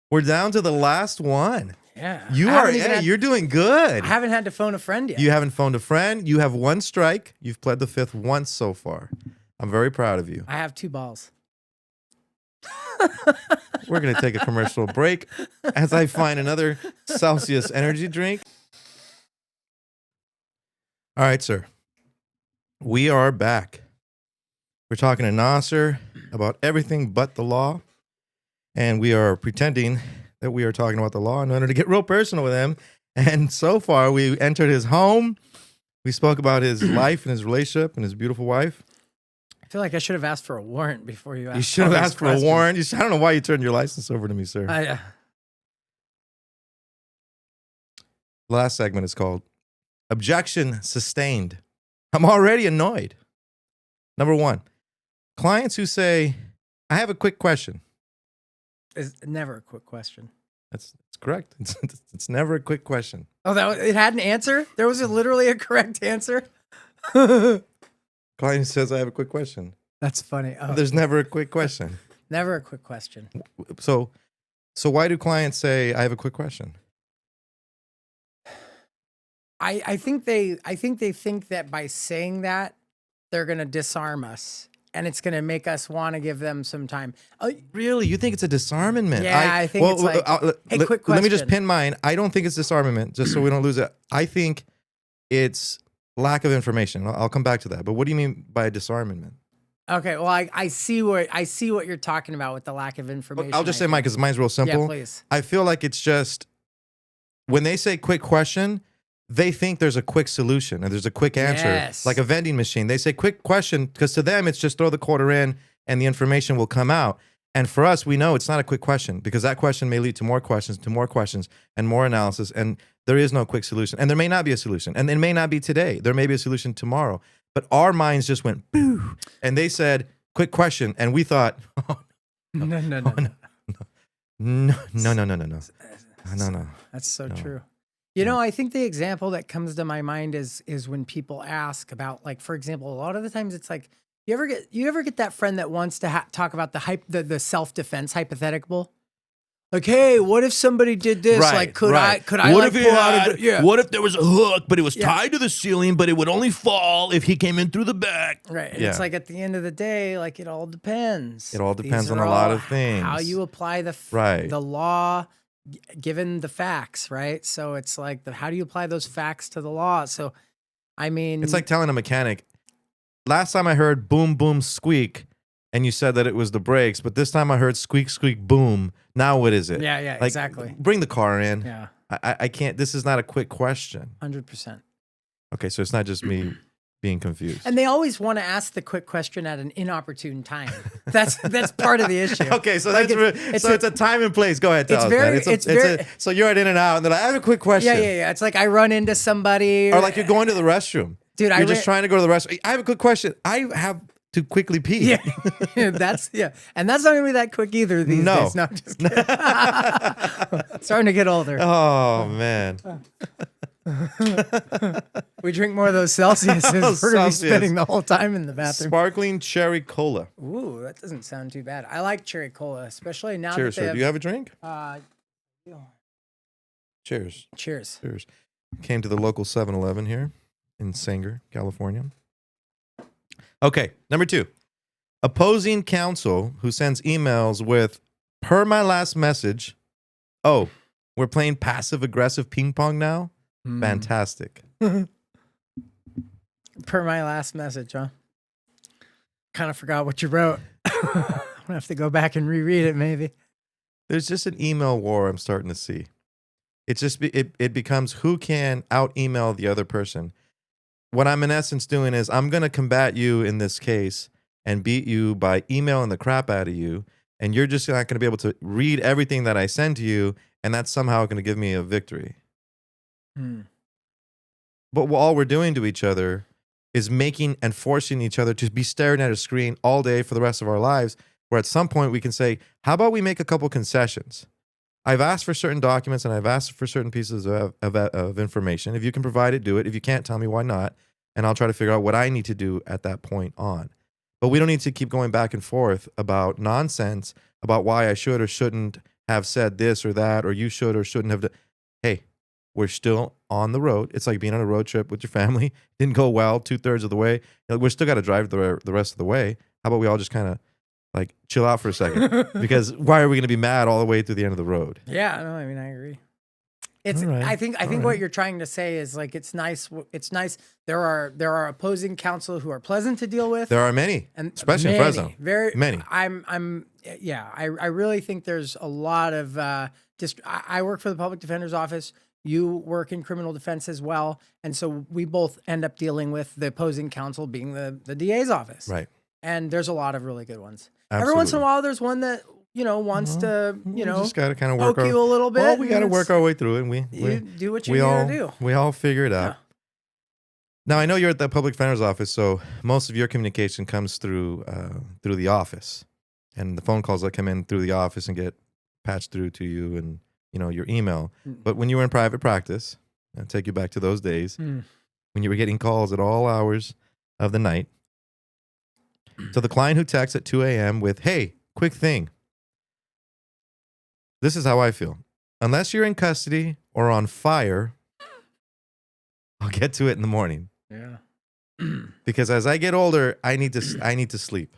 We're down to the last one. Yeah. You're doing good. I haven't had to phone a friend yet. You haven't phoned a friend. You have 1 strike. You've pled the 5th once so far. I'm very proud of you. I have 2 balls. We're going to take a commercial break as I find another Celsius energy drink. All right, sir. We are back. We're talking to Naser about everything but the law. And we are pretending that we are talking about the law in order to get real personal with him. And so far, we entered his home. We spoke about his life and his relationship and his beautiful wife. I feel like I should have asked for a warrant before you asked. You should have asked for a warrant. I don't know why you turned your license over to me, sir. The Last segment is called Objection Sustained. I'm already annoyed. Number 1, clients who say, I have a quick question. It's never a quick question. That's correct. It's never a quick question. Oh, it had an answer? There was literally a correct answer? Client says, I have a quick question. That's funny. Oh, There's never a quick question. never a quick question. So why do clients say, I have a quick question? I think they think that by saying that, they're going to disarm us. And it's going to make us want to give them some time. Really? You think it's a disarmament? Yeah, I think it's like, hey, quick question. Let me just pin mine. I don't think it's disarmament, just so we don't lose it. I think it's lack of information. I'll come back to that. But what do you mean by disarmament? Okay, well, I see what you're talking about with the lack of information. I'll just say mine because mine's real simple. Yeah, please. I feel like it's just, when they say quick question, they think there's a quick solution and there's a quick answer, Yes. like a vending machine. They say quick question because to them, it's just throw the quarter in and the information will come out. And for us, we know it's not a quick question because that question may lead to more questions, and more analysis. And there is no quick solution. And there may not be a solution. And it may not be today. There may be a solution tomorrow. But our minds just went, boo. And they said, quick question. And we thought, oh, No. no. That's so No. true. You know, I think the example that comes to my mind is when people ask about, like, for example, a lot of the times it's like, you ever get that friend that wants to talk about the self-defense hypothetical? Like, hey, what if somebody did this? Right, like, could right. I What like if pull out a yeah. What if there was a hook, but it was Yeah. tied to the ceiling, but it would only fall if he came in through the back? Right. And Yeah. it's like at the end of the day, like it all depends. It all depends These on are a lot all of things. How you apply Right. the law given the facts, right? So it's like how do you apply those facts to the law? So I mean, It's like telling a mechanic, last time I heard boom, boom, squeak, and you said that it was the brakes, but this time I heard squeak, squeak, boom. Now what is it? yeah, Like, exactly. Bring the car in. Yeah, I can't, this is not a quick question. 100%. Okay, so it's not just me being confused. And they always want to ask the quick question at an inopportune time. That's part of the issue. Okay, so Like, it's a time and place. Go ahead, tell it's us very- that. it's very- So you're at In-N-Out, and they're like, I have a quick question. Yeah. It's like I run into somebody, Or like you're going to the restroom. Dude, You're just trying to go to the restroom. I have a quick question. to quickly pee. Yeah, and that's not gonna be that quick either these No. days. No, I'm just kidding. Starting to get older. Oh man. We drink more of those Celsiuses. We're gonna be Celsius. spending the whole time in the bathroom. Sparkling cherry cola. Ooh, that doesn't sound too bad. I like cherry cola, especially now Cheers, that they sir. have, Do you have a drink? Cheers. Cheers. Cheers. Came to the local 7-Eleven here in Sanger, California. Okay, number 2. Opposing counsel who sends emails with, per my last message, oh, we're playing passive-aggressive ping pong now? Fantastic. Per my last message, huh? Kind of forgot what you wrote. I'm gonna have to go back and reread it, maybe. There's just an email war I'm starting to see. It's just it becomes who can out email the other person. What I'm in essence doing is I'm going to combat you in this case and beat you by emailing the crap out of you, and you're just not going to be able to read everything that I send to you, and that's somehow going to give me a victory. But all we're doing to each other is making and forcing each other to be staring at a screen all day for the rest of our lives, where at some point we can say, how about we make a couple concessions? I've asked for certain documents and I've asked for certain pieces of information. If you can provide it, do it. If you can't, tell me why not. And I'll try to figure out what I need to do at that point on. But we don't need to keep going back and forth about nonsense, about why I should or shouldn't have said this or that, or you should or shouldn't have. Hey, we're still on the road. It's like being on a road trip with your family. Didn't go well 2/3 of the way. We're still got to drive the rest of the way. How about we all just kind of like chill out for a second? Because why are we going to be mad all the way to the end of the road? Yeah, no, I mean, I agree. It's. All right. I think what you're trying to say is like it's nice. It's nice. There are opposing counsel who are pleasant to deal with. There are many, and especially in Fresno. Very many. I really think there's a lot of I work for the public defender's office. You work in criminal defense as well, and so we both end up dealing with the opposing counsel being the DA's office. Right. And there's a lot of really good ones. Absolutely. Every once in a while, there's one that wants to just got to kind of work poke you a little bit. Well, we got to work our way through it, and you do what you we gotta all do. we all figure it out. Yeah. Now I know you're at the public defender's office, so most of your communication comes through the office, and the phone calls that come in through the office and get patched through to you, and your email. But when you were in private practice, I'll take you back to those days when you were getting calls at all hours of the night. So the client who texts at 2 a.m. with, hey, quick thing. This is how I feel. Unless you're in custody or on fire, I'll get to it in the morning. Yeah. Because as I get older, I need to sleep,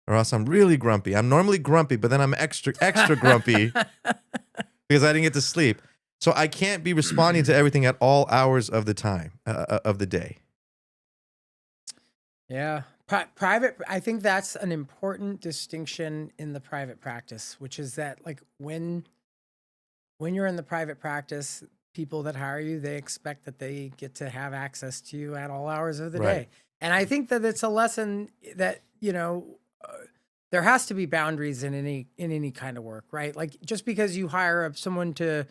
or else I'm really grumpy. I'm normally grumpy, but then I'm extra grumpy because I didn't get to sleep. So I can't be responding to everything at all hours of the time of the day. Yeah. Private, I think that's an important distinction in the private practice, which is that like when you're in the private practice, people that hire you, they expect that they get to have access to you at all hours of the Right. day. And I think that it's a lesson that, there has to be boundaries in any kind of work, right? Like just because you hire someone to,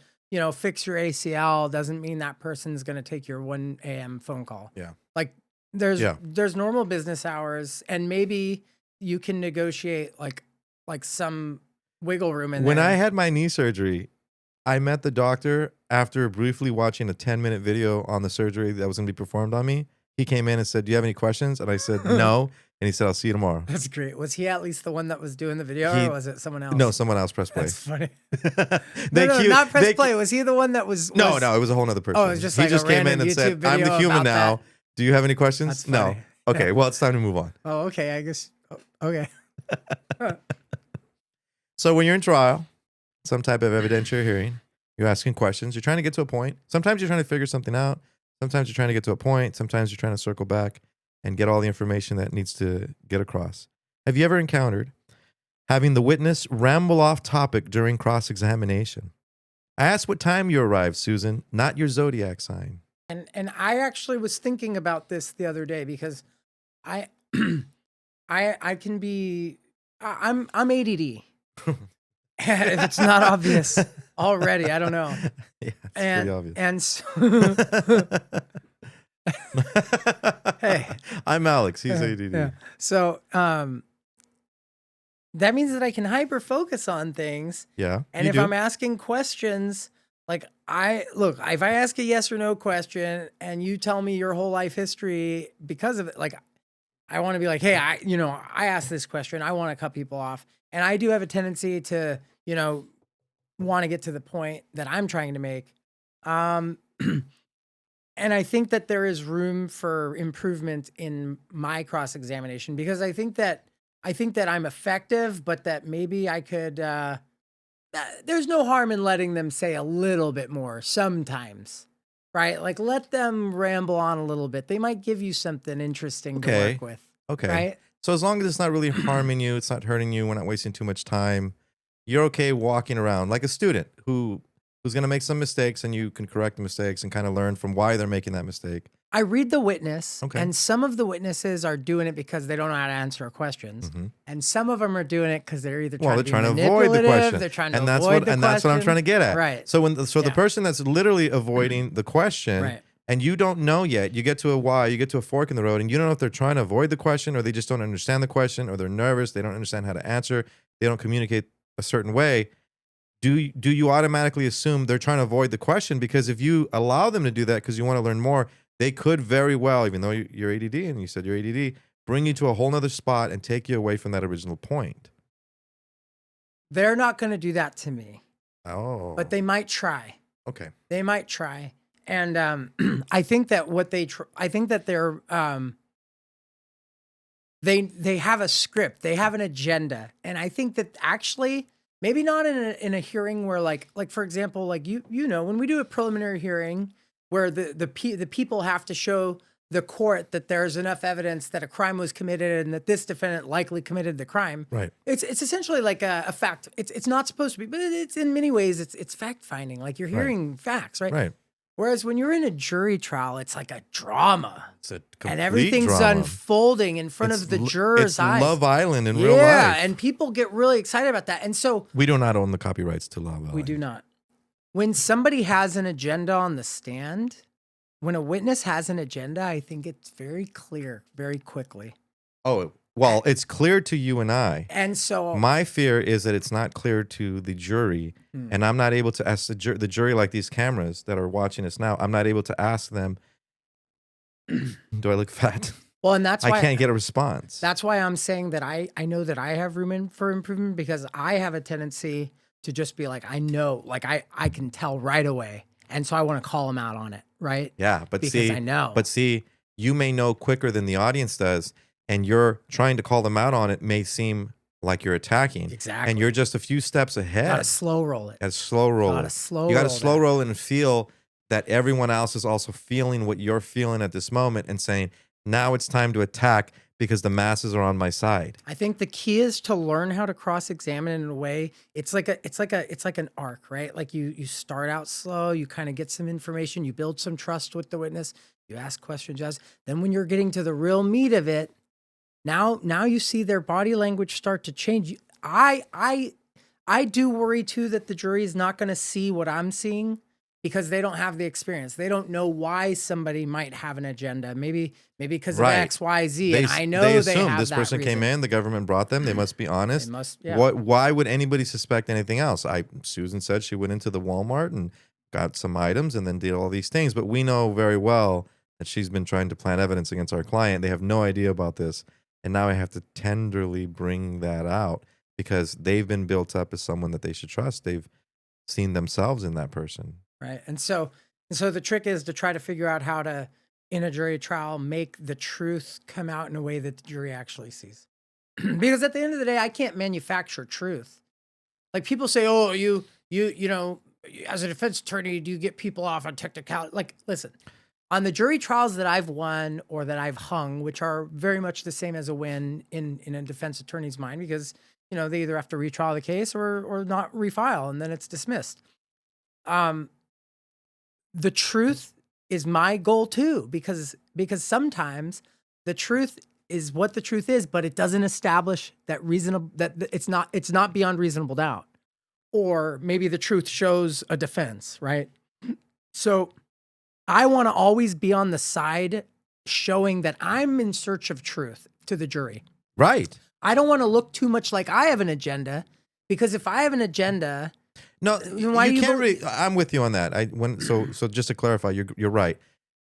fix your ACL doesn't mean that person's going to take your 1 a.m. phone call. Yeah. Like there's normal business hours, and maybe you can negotiate like some wiggle room in When there. I had my knee surgery, I met the doctor after briefly watching a 10-minute video on the surgery that was going to be performed on me. He came in and said, do you have any questions? And I said, no. And he said, I'll see you tomorrow. That's great. Was he at least the one that was doing the video, or was it someone else? No, someone else pressed play. That's funny. They Not press play. Was he the one that was? No, it was a whole other person. Oh, it was just he like just a came in random and said, YouTube I'm the video human about now. that. Do you have any questions? That's No. funny. Okay, well, it's time to move on. Oh, okay. I guess. Okay. So when you're in trial, some type of evidentiary hearing, you're asking questions. You're trying to get to a point. Sometimes you're trying to figure something out. Sometimes you're trying to get to a point. Sometimes you're trying to circle back and get all the information that needs to get across. Have you ever encountered having the witness ramble off topic during cross-examination? I asked what time you arrived, Susan, not your zodiac sign. And I actually was thinking about this the other day because I can be I'm ADD. If it's not obvious already, I don't know. Yeah, it's pretty obvious. And so, Hey. I'm Alex. He's ADD. Yeah. So, that means that I can hyper focus on things. Yeah, And you if do. I'm asking questions, like if I ask a yes or no question and you tell me your whole life history because of it, like I want to be like, hey, I asked this question. I want to cut people off. And I do have a tendency to, want to get to the point that I'm trying to make. Um, and I think that there is room for improvement in my cross examination because I think that I'm effective, but that maybe I could. There's no harm in letting them say a little bit more sometimes, right? Like let them ramble on a little bit. They might give you something interesting to Okay. work with, Okay. right? So as long as it's not really harming you, it's not hurting you, we're not wasting too much time, you're okay walking around like a student who's going to make some mistakes and you can correct the mistakes and kind of learn from why they're making that mistake. I read the witness, Okay. and some of the witnesses are doing it because they don't know how to answer questions, Mhm. and some of them are doing it because they're either Well, trying they're to be trying to avoid the manipulative, question. they're trying to And that's avoid what the and question. that's what I'm trying to get at. Right. So the Yeah. person that's literally avoiding the question Right. and you don't know yet, you get to a why, you get to a fork in the road and you don't know if they're trying to avoid the question or they just don't understand the question or they're nervous, they don't understand how to answer, they don't communicate a certain way. Do you automatically assume they're trying to avoid the question? Because if you allow them to do that because you want to learn more, they could very well, even though you're ADD and you said you're ADD, bring you to a whole nother spot and take you away from that original point. They're not going to do that to me, Oh, but they might try. okay. They might try. And I think that I think that they're they have a script, they have an agenda, and I think that actually maybe not in a hearing where like for example, like when we do a preliminary hearing where the people have to show the court that there's enough evidence that a crime was committed and that this defendant likely committed the crime. Right. It's essentially like a fact. It's not supposed to be, but it's in many ways it's fact finding. Like you're hearing facts, right? Right. Whereas when you're in a jury trial, it's like a drama. It's a And complete everything's drama. unfolding in front of the jurors' It's eyes. Love Island in real life. Yeah, and people get really excited about that. And so We do not own the copyrights to Love Island. we do not. When somebody has an agenda on the stand, when a witness has an agenda, I think it's very clear very quickly. Oh, well, it's clear to you and I. And so My fear is that it's not clear to the jury, and I'm not able to ask the jury, like these cameras that are watching us now. I'm not able to ask them, do I look fat? well, and that's why I can't get a response. That's why I'm saying that I know that I have room for improvement because I have a tendency to just be like, I know, like I can tell right away. And so I want to call them out on it, right? Yeah, but Because I know. But see, you may know quicker than the audience does, and you're trying to call them out on it may seem like you're attacking. Exactly. And you're just a few steps ahead. Gotta slow roll it. Gotta slow roll Gotta it. slow You gotta roll slow that. roll it and feel that everyone else is also feeling what you're feeling at this moment and saying, now it's time to attack because the masses are on my side. I think the key is to learn how to cross-examine in a way. It's like an arc, right? Like you start out slow, you kind of get some information, you build some trust with the witness, you ask questions, then when you're getting to the real meat of it, now you see their body language start to change. I do worry too that the jury is not going to see what I'm seeing because they don't have the experience. They don't know why somebody might have an agenda. Maybe because of X, Y, Z. And I know they they assume have this that person came reason. in, the government brought them. They must be honest. They must, yeah. Why would anybody suspect anything else? Susan said she went into the Walmart and got some items and then did all these things. But we know very well that she's been trying to plant evidence against our client. They have no idea about this. And now I have to tenderly bring that out because they've been built up as someone that they should trust. They've seen themselves in that person. Right. And so the trick is to try to figure out how to, in a jury trial, make the truth come out in a way that the jury actually sees. Because at the end of the day, I can't manufacture truth. Like people say, oh, you know, as a defense attorney, do you get people off on technicality? Like, listen, on the jury trials that I've won or that I've hung, which are very much the same as a win in a defense attorney's mind, because, you know, they either have to retrial the case or not refile and then it's dismissed. The truth is my goal too, because sometimes the truth is what the truth is, but it doesn't establish that it's not beyond reasonable doubt. Or maybe the truth shows a defense, right? So I want to always be on the side showing that I'm in search of truth to the jury. Right. I don't want to look too much like I have an agenda, because if I have an agenda, No, why you do can't really. I'm with you on that. So just to clarify, you're right.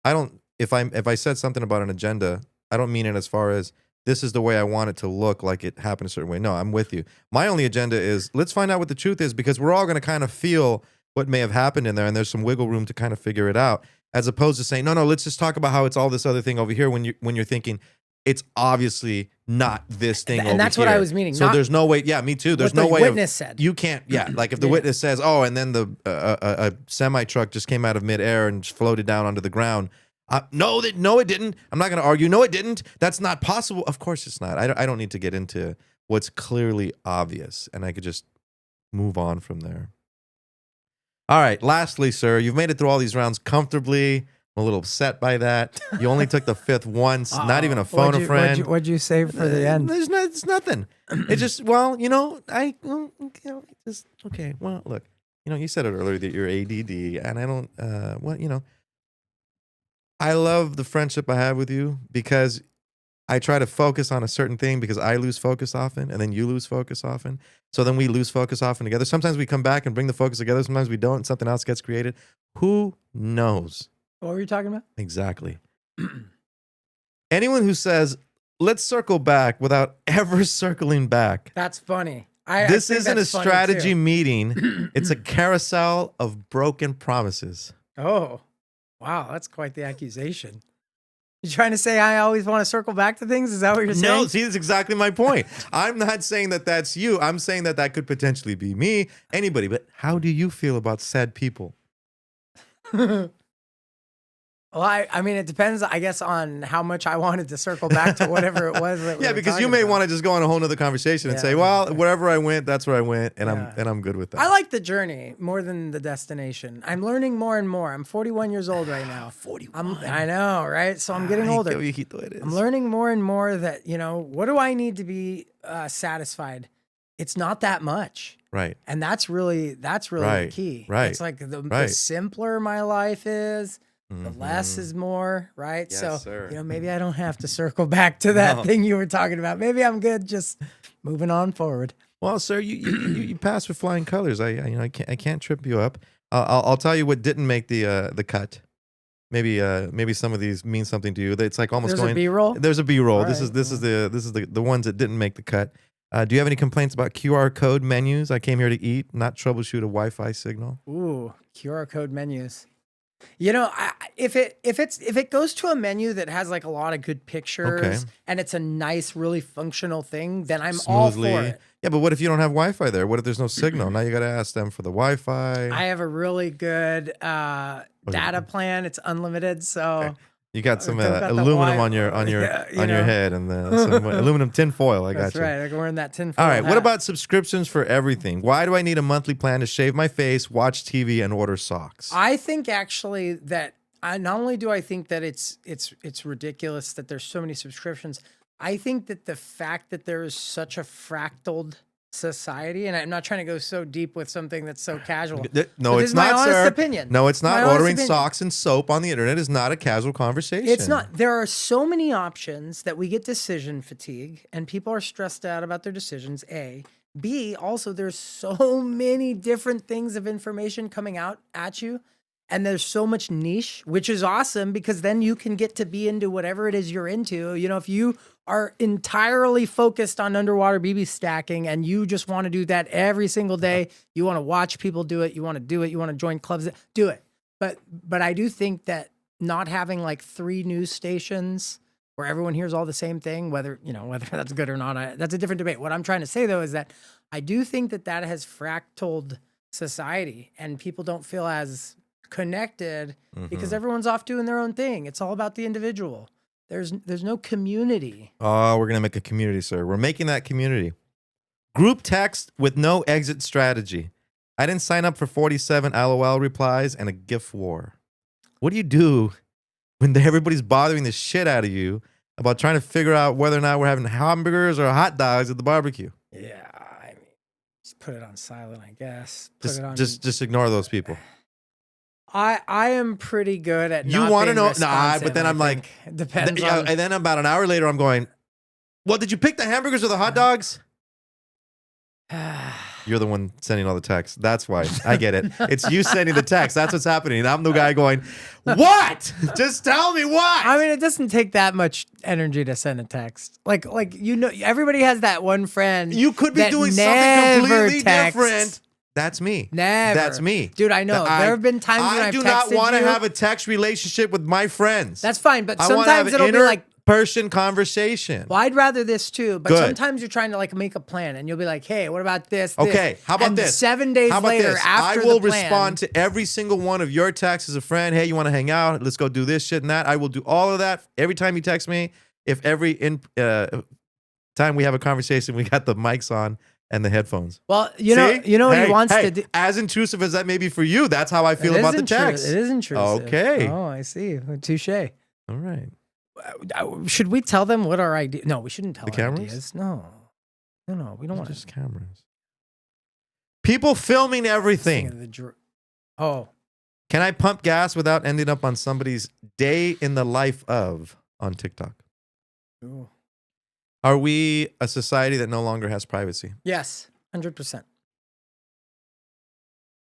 I don't. If I said something about an agenda, I don't mean it as far as this is the way I want it to look, like it happened a certain way. No, I'm with you. My only agenda is let's find out what the truth is, because we're all going to kind of feel what may have happened in there, and there's some wiggle room to kind of figure it out, as opposed to saying no, let's just talk about how it's all this other thing over here. When you're thinking it's obviously not this thing over here. and that's what I was meaning. So there's no way. Yeah, me too. There's no way. Witness said You can't. Yeah, like if the witness says, "Oh," and then the a semi truck just came out of midair and floated down onto the ground. No, it didn't. I'm not going to argue. No, it didn't. That's not possible. Of course, it's not. I don't need to get into what's clearly obvious, and I could just move on from there. All right. Lastly, sir, you've made it through all these rounds comfortably. I'm a little upset by that. You only took the fth once. Not even a phone a friend. What'd you say for the end? It's nothing. It's just, just okay. Well, look, you said it earlier that you're ADD, and I don't. I love the friendship I have with you, because I try to focus on a certain thing, because I lose focus often, and then you lose focus often. So then we lose focus often together. Sometimes we come back and bring the focus together. Sometimes we don't, and something else gets created. Who knows? What were you talking about? Exactly. Anyone who says, let's circle back without ever circling back. That's funny. This isn't a strategy meeting. It's a carousel of broken promises. Oh, wow. That's quite the accusation. You trying to say I always want to circle back to things? Is that what you're saying? No, see, that's exactly my point. I'm not saying that that's you. I'm saying that that could potentially be me, anybody. But how do you feel about sad people? Well, I mean, it depends, I guess, on how much I wanted to circle back to whatever it was. That yeah, because you may want to just go on a whole nother conversation and say, well, wherever I went, that's where I went, and I'm good with that. I like the journey more than the destination. I'm learning more and more. I'm 41 years old right now. 41. I know, right? So I'm getting older. I'm learning more and more that, what do I need to be satisfied? It's not that much. Right. And that's really the key. Right. It's like the simpler my life is, the less is more, right? Yes, so, sir. Maybe I don't have to circle back to that thing you were talking about. Maybe I'm good just moving on forward. Well, sir, you passed with flying colors. I can't trip you up. I'll tell you what didn't make the cut. Maybe some of these mean something to you. It's like almost There's a B-roll? There's a B-roll. All This right. is the ones that didn't make the cut. Do you have any complaints about QR code menus? I came here to eat, not troubleshoot a Wi-Fi signal. Ooh, QR code menus. If it goes to a menu that has like a lot of good pictures and it's a nice, really functional thing, then I'm all for it. Yeah, but what if you don't have Wi-Fi there? What if there's no signal? Now you got to ask them for the Wi-Fi. I have a really good data plan. It's unlimited, so you got some aluminum on your head and some aluminum tin foil. I got you. That's right. I'm wearing that tin foil. All right. hat. What about subscriptions for everything? Why do I need a monthly plan to shave my face, watch TV, and order socks? I think actually that not only do I think that it's ridiculous that there's so many subscriptions. I think that the fact that there is such a fractaled society, and I'm not trying to go so deep with something that's so casual. No, it's not, my sir. honest opinion. No, it's not. My Ordering honest socks and soap on the internet is not a casual conversation. It's not. There are so many options that we get decision fatigue, and people are stressed out about their decisions. A. B. Also, there's so many different things of information coming out at you, and there's so much niche, which is awesome because then you can get to be into whatever it is you're into. If you are entirely focused on underwater BB stacking and you just want to do that every single day, you want to watch people do it, you want to do it, you want to join clubs, do it. But I do think that not having like 3 news stations where everyone hears all the same thing, whether that's good or not, that's a different debate. What I'm trying to say though is that I do think that has fractaled society and people don't feel as connected because everyone's off doing their own thing. It's all about the individual. There's no community. Oh, we're going to make a community, sir. We're making that community. Group text with no exit strategy. I didn't sign up for 47 LOL replies and a GIF war. What do you do when everybody's bothering the shit out of you about trying to figure out whether or not we're having hamburgers or hot dogs at the barbecue? Yeah, I mean, just put it on silent, I guess. Just ignore those people. I am pretty good at You not want to being know? Nah, responsive, but then I I'm like, think. It depends on. and then about an hour later, I'm going, well, did you pick the hamburgers or the hot dogs? You're the one sending all the texts. That's why. I get it. It's you sending the text. That's what's happening. I'm the guy going, what? Just tell me what. I mean, it doesn't take that much energy to send a text. Like everybody has that one friend. You could be that doing something never completely texts. different. That's me. Never. That's me. Dude, I know. There have been times when I I've do texted not want to you. have a text relationship with my friends. That's fine, but I want to have sometimes an it'll be like, person conversation. well, I'd rather this too. But Good. sometimes you're trying to like make a plan, and you'll be like, hey, what about this? Okay, how about and this? 7 days How about later, this? after I will the plan, respond to every single one of your texts as a friend. Hey, you want to hang out? Let's go do this shit and that. I will do all of that every time you text me. If every time we have a conversation, we got the mics on and the headphones. Well, you know what Hey, he wants hey, to do. As intrusive as that may be for you, that's how I feel It about the is text. It is intrusive. Okay. Oh, I see. Touche. All right. Should we tell them what our idea? No, we shouldn't tell The our cameras? ideas. No, we don't want Just to. cameras. People filming everything. Oh, Can I pump gas without ending up on somebody's day in the life of on TikTok? ooh. Are we a society that no longer has privacy? Yes, 100%.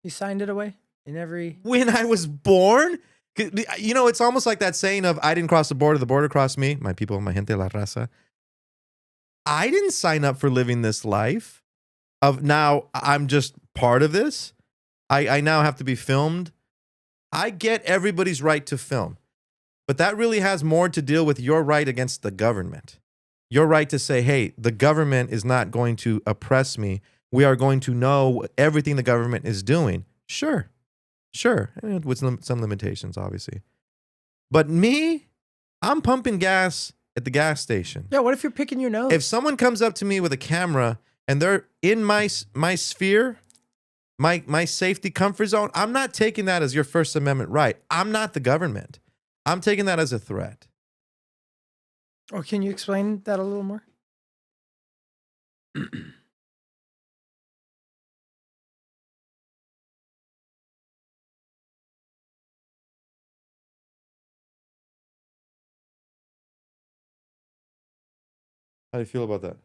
You signed it away in every. When I was born, you know, it's almost like that saying of I didn't cross the border crossed me. My people, my gente, la raza. I didn't sign up for living this life of now I'm just part of this. I now have to be filmed. I get everybody's right to film, but that really has more to deal with your right against the government. Your right to say, hey, the government is not going to oppress me. We are going to know everything the government is doing. Sure. With some limitations, obviously. But me, I'm pumping gas at the gas station. Yeah, what if you're picking your nose? If someone comes up to me with a camera and they're in my sphere, my safety comfort zone, I'm not taking that as your First Amendment right. I'm not the government. I'm taking that as a threat. Or can you explain that a little more? How do you feel about that?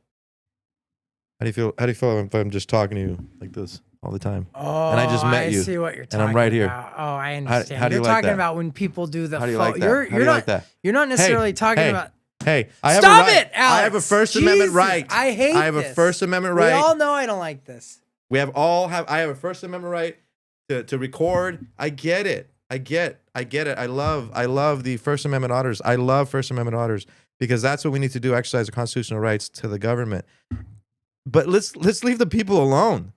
How do you feel? How do you feel if I'm just talking to you like this all the time? Oh, And I just met I you, see what you're and talking I'm right here. about. Oh, I understand. how do You're you like talking that? about when people do the. How do you like that? You're How do you not. like that? You're not necessarily talking hey, about. Hey, I have Stop a right. it, Alex. I have a First Amendment Jesus, right. I hate I have a this. First Amendment We right. all know I don't like this. I have a First Amendment right to record. I get it. I get it. I love the First Amendment orders. I love First Amendment orders because that's what we need to do, exercise the constitutional rights to the government. But let's leave the people alone.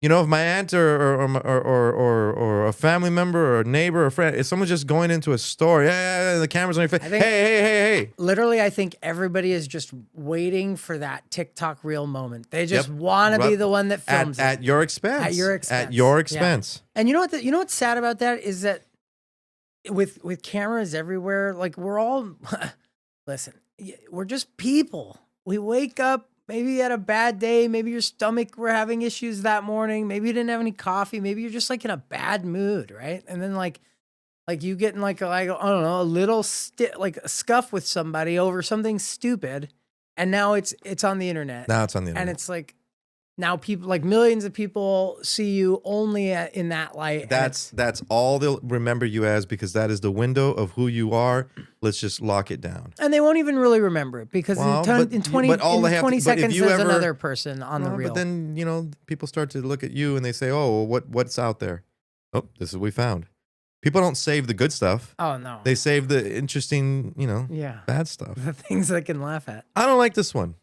You know, if my aunt or a family member or a neighbor or a friend, if someone's just going into a store, yeah, the camera's on your face. Hey. Literally, I think everybody is just waiting for that TikTok reel moment. They just want to be the one that films it. At your expense. At your expense. At your Yeah. expense. And you know what? You know what's sad about that is that with cameras everywhere, like we're all listen. We're just people. We wake up. Maybe you had a bad day. Maybe your stomach were having issues that morning. Maybe you didn't have any coffee. Maybe you're just like in a bad mood, right? And then like you get in like I don't know, a little like a scuff with somebody over something stupid, and now it's on the internet. Now it's on the internet. And it's like now people, like millions of people, see you only in that light. That's all they'll remember you as because that is the window of who you are. Let's just lock it down. And they won't even really remember it because in 20 seconds there's another person on the reel. But then, you know, people start to look at you and they say, oh, well, what's out there? Oh, this is what we found. People don't save the good stuff. Oh, no. They save the interesting, bad stuff. The things they can laugh at. I don't like this one,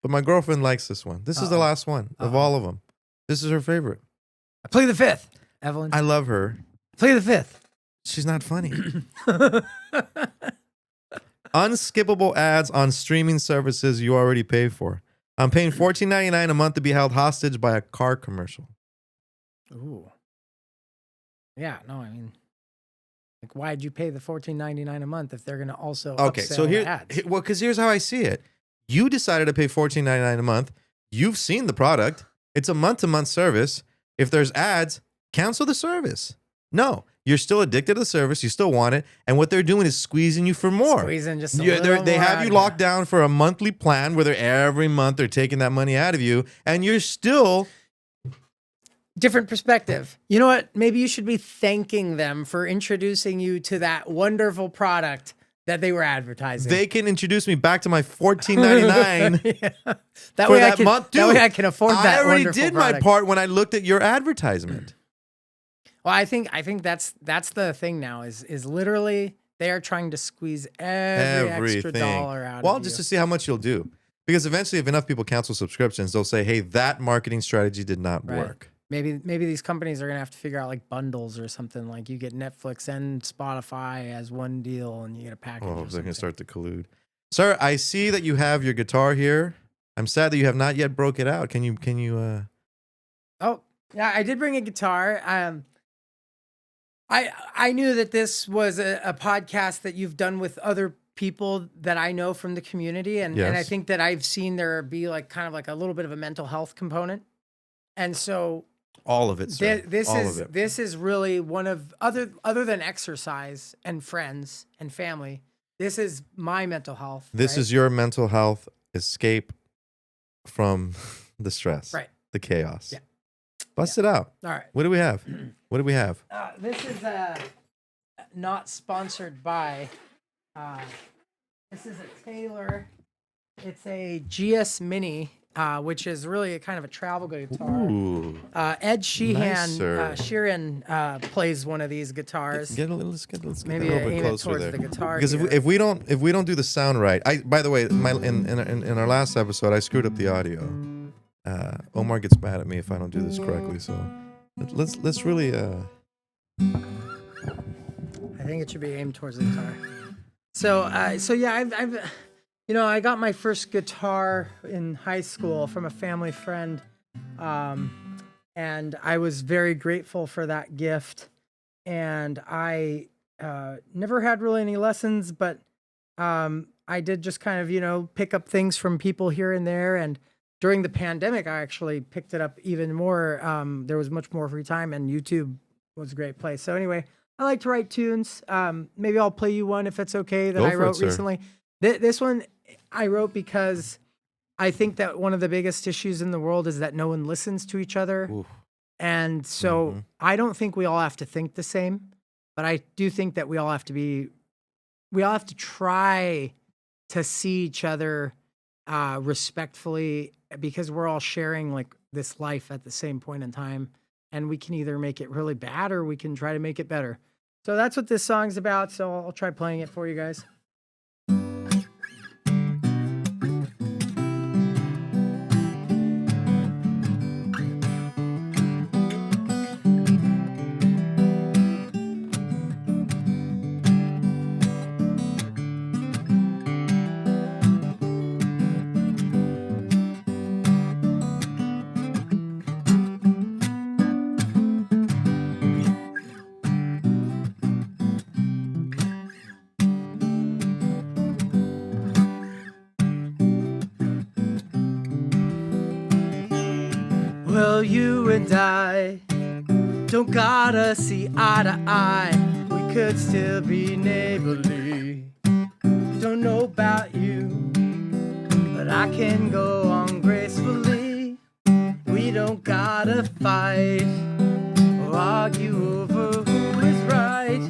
but my girlfriend likes this one. This is the last one of all of them. This is her favorite. I play the fifth, Evelyn. I love her. Play the fifth. She's not funny. Unskippable ads on streaming services you already pay for. I'm paying $14.99 a month to be held hostage by a car commercial. Ooh. Yeah, no, I mean, like, why'd you pay the $14.99 a month if they're going to also So ads? Well, because here's how I see it. You decided to pay $14.99 a month. You've seen the product. It's a month-to-month service. If there's ads, cancel the service. No, you're still addicted to the service. You still want it. And what they're doing is squeezing you for more. Squeezing just a Yeah, little they more have out you of locked down for a monthly plan where every month they're taking that money out of you, and you're still Different perspective. You know what? Maybe you should be thanking them for introducing you to that wonderful product that they were advertising. they can introduce me back to my $14.99 Yeah. That for way I that can, month. Dude, that way I can afford that. I already wonderful did product. my part when I looked at your advertisement. Well, I think that's the thing now is literally they are trying to squeeze every extra dollar out Well, of just you. to see how much you'll do. Because eventually, if enough people cancel subscriptions, they'll say, hey, that marketing strategy did not Right. work. Maybe these companies are gonna have to figure out like bundles or something. Like you get Netflix and Spotify as one deal, and you get a package. Oh, or they're going something. to start to collude. Sir, I see that you have your guitar here. I'm sad that you have not yet broke it out. Can you Oh, yeah, I did bring a guitar. I knew that this was a podcast that you've done with other people that I know from the community, and I Yes. think that I've seen there be like kind of like a little bit of a mental health component, and so all of it, sir. All of it. this is really one of other than exercise and friends and family. This is my mental health. This right? is your mental health escape from the stress, Right. the chaos. Yeah. Bust it out. All right. What do we have? What do we have? This is not sponsored by. This is a Taylor. It's a GS Mini, which is really a kind of a travel guitar. Ooh. Ed Sheehan, Nicer. Sheeran plays one of these guitars. Let's get Maybe that a little aim bit it closer towards there. the guitar. Because here. if we don't do the sound right, by the way, in our last episode, I screwed up the audio. Omar gets mad at me if I don't do this correctly. So let's really. I think it should be aimed towards the guitar. So yeah, I've I got my first guitar in high school from a family friend, and I was very grateful for that gift. And I never had really any lessons, but I did just kind of pick up things from people here and there. And during the pandemic, I actually picked it up even more. There was much more free time, and YouTube was a great place. So anyway, I like to write tunes. Maybe I'll play you one if it's okay that Go I for it, wrote sir. recently. This one I wrote because I think that one of the biggest issues in the world is that no one listens to each other. Oof. And so I don't think we all have to think the same, but I do think that we all have to try to see each other respectfully, because we're all sharing like this life at the same point in time, and we can either make it really bad or we can try to make it better. So that's what this song's about. So I'll try playing it for you guys. Well, you and I don't gotta see eye to eye. We could still be neighborly. Don't know about you, but I can go on gracefully. We don't gotta fight or argue over who is right.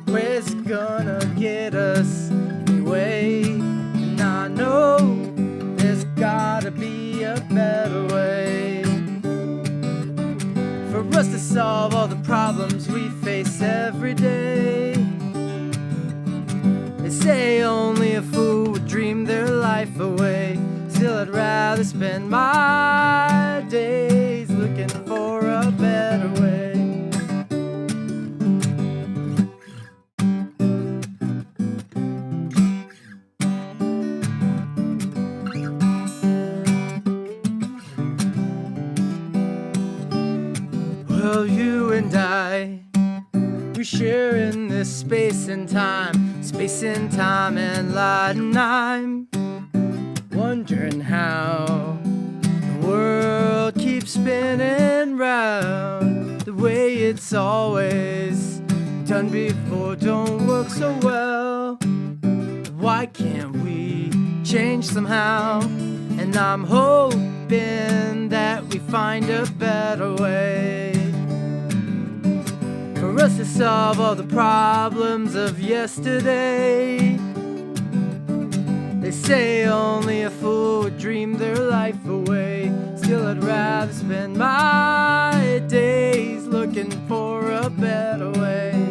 Where's it gonna get us anyway? And I know there's gotta be a better way for us to solve all the problems we face every day. They say only a fool would dream their life away. Still, I'd rather spend my days looking for a better way. Well, you and I, we share in this space and time and light, and I'm wondering how the world keeps spinning round the way it's always done before don't work so well. Why can't we change somehow? And I'm hoping that we find a better way for us to solve all the problems of yesterday. They say only a fool would dream their life away. Still, I'd rather spend my days looking for a better way.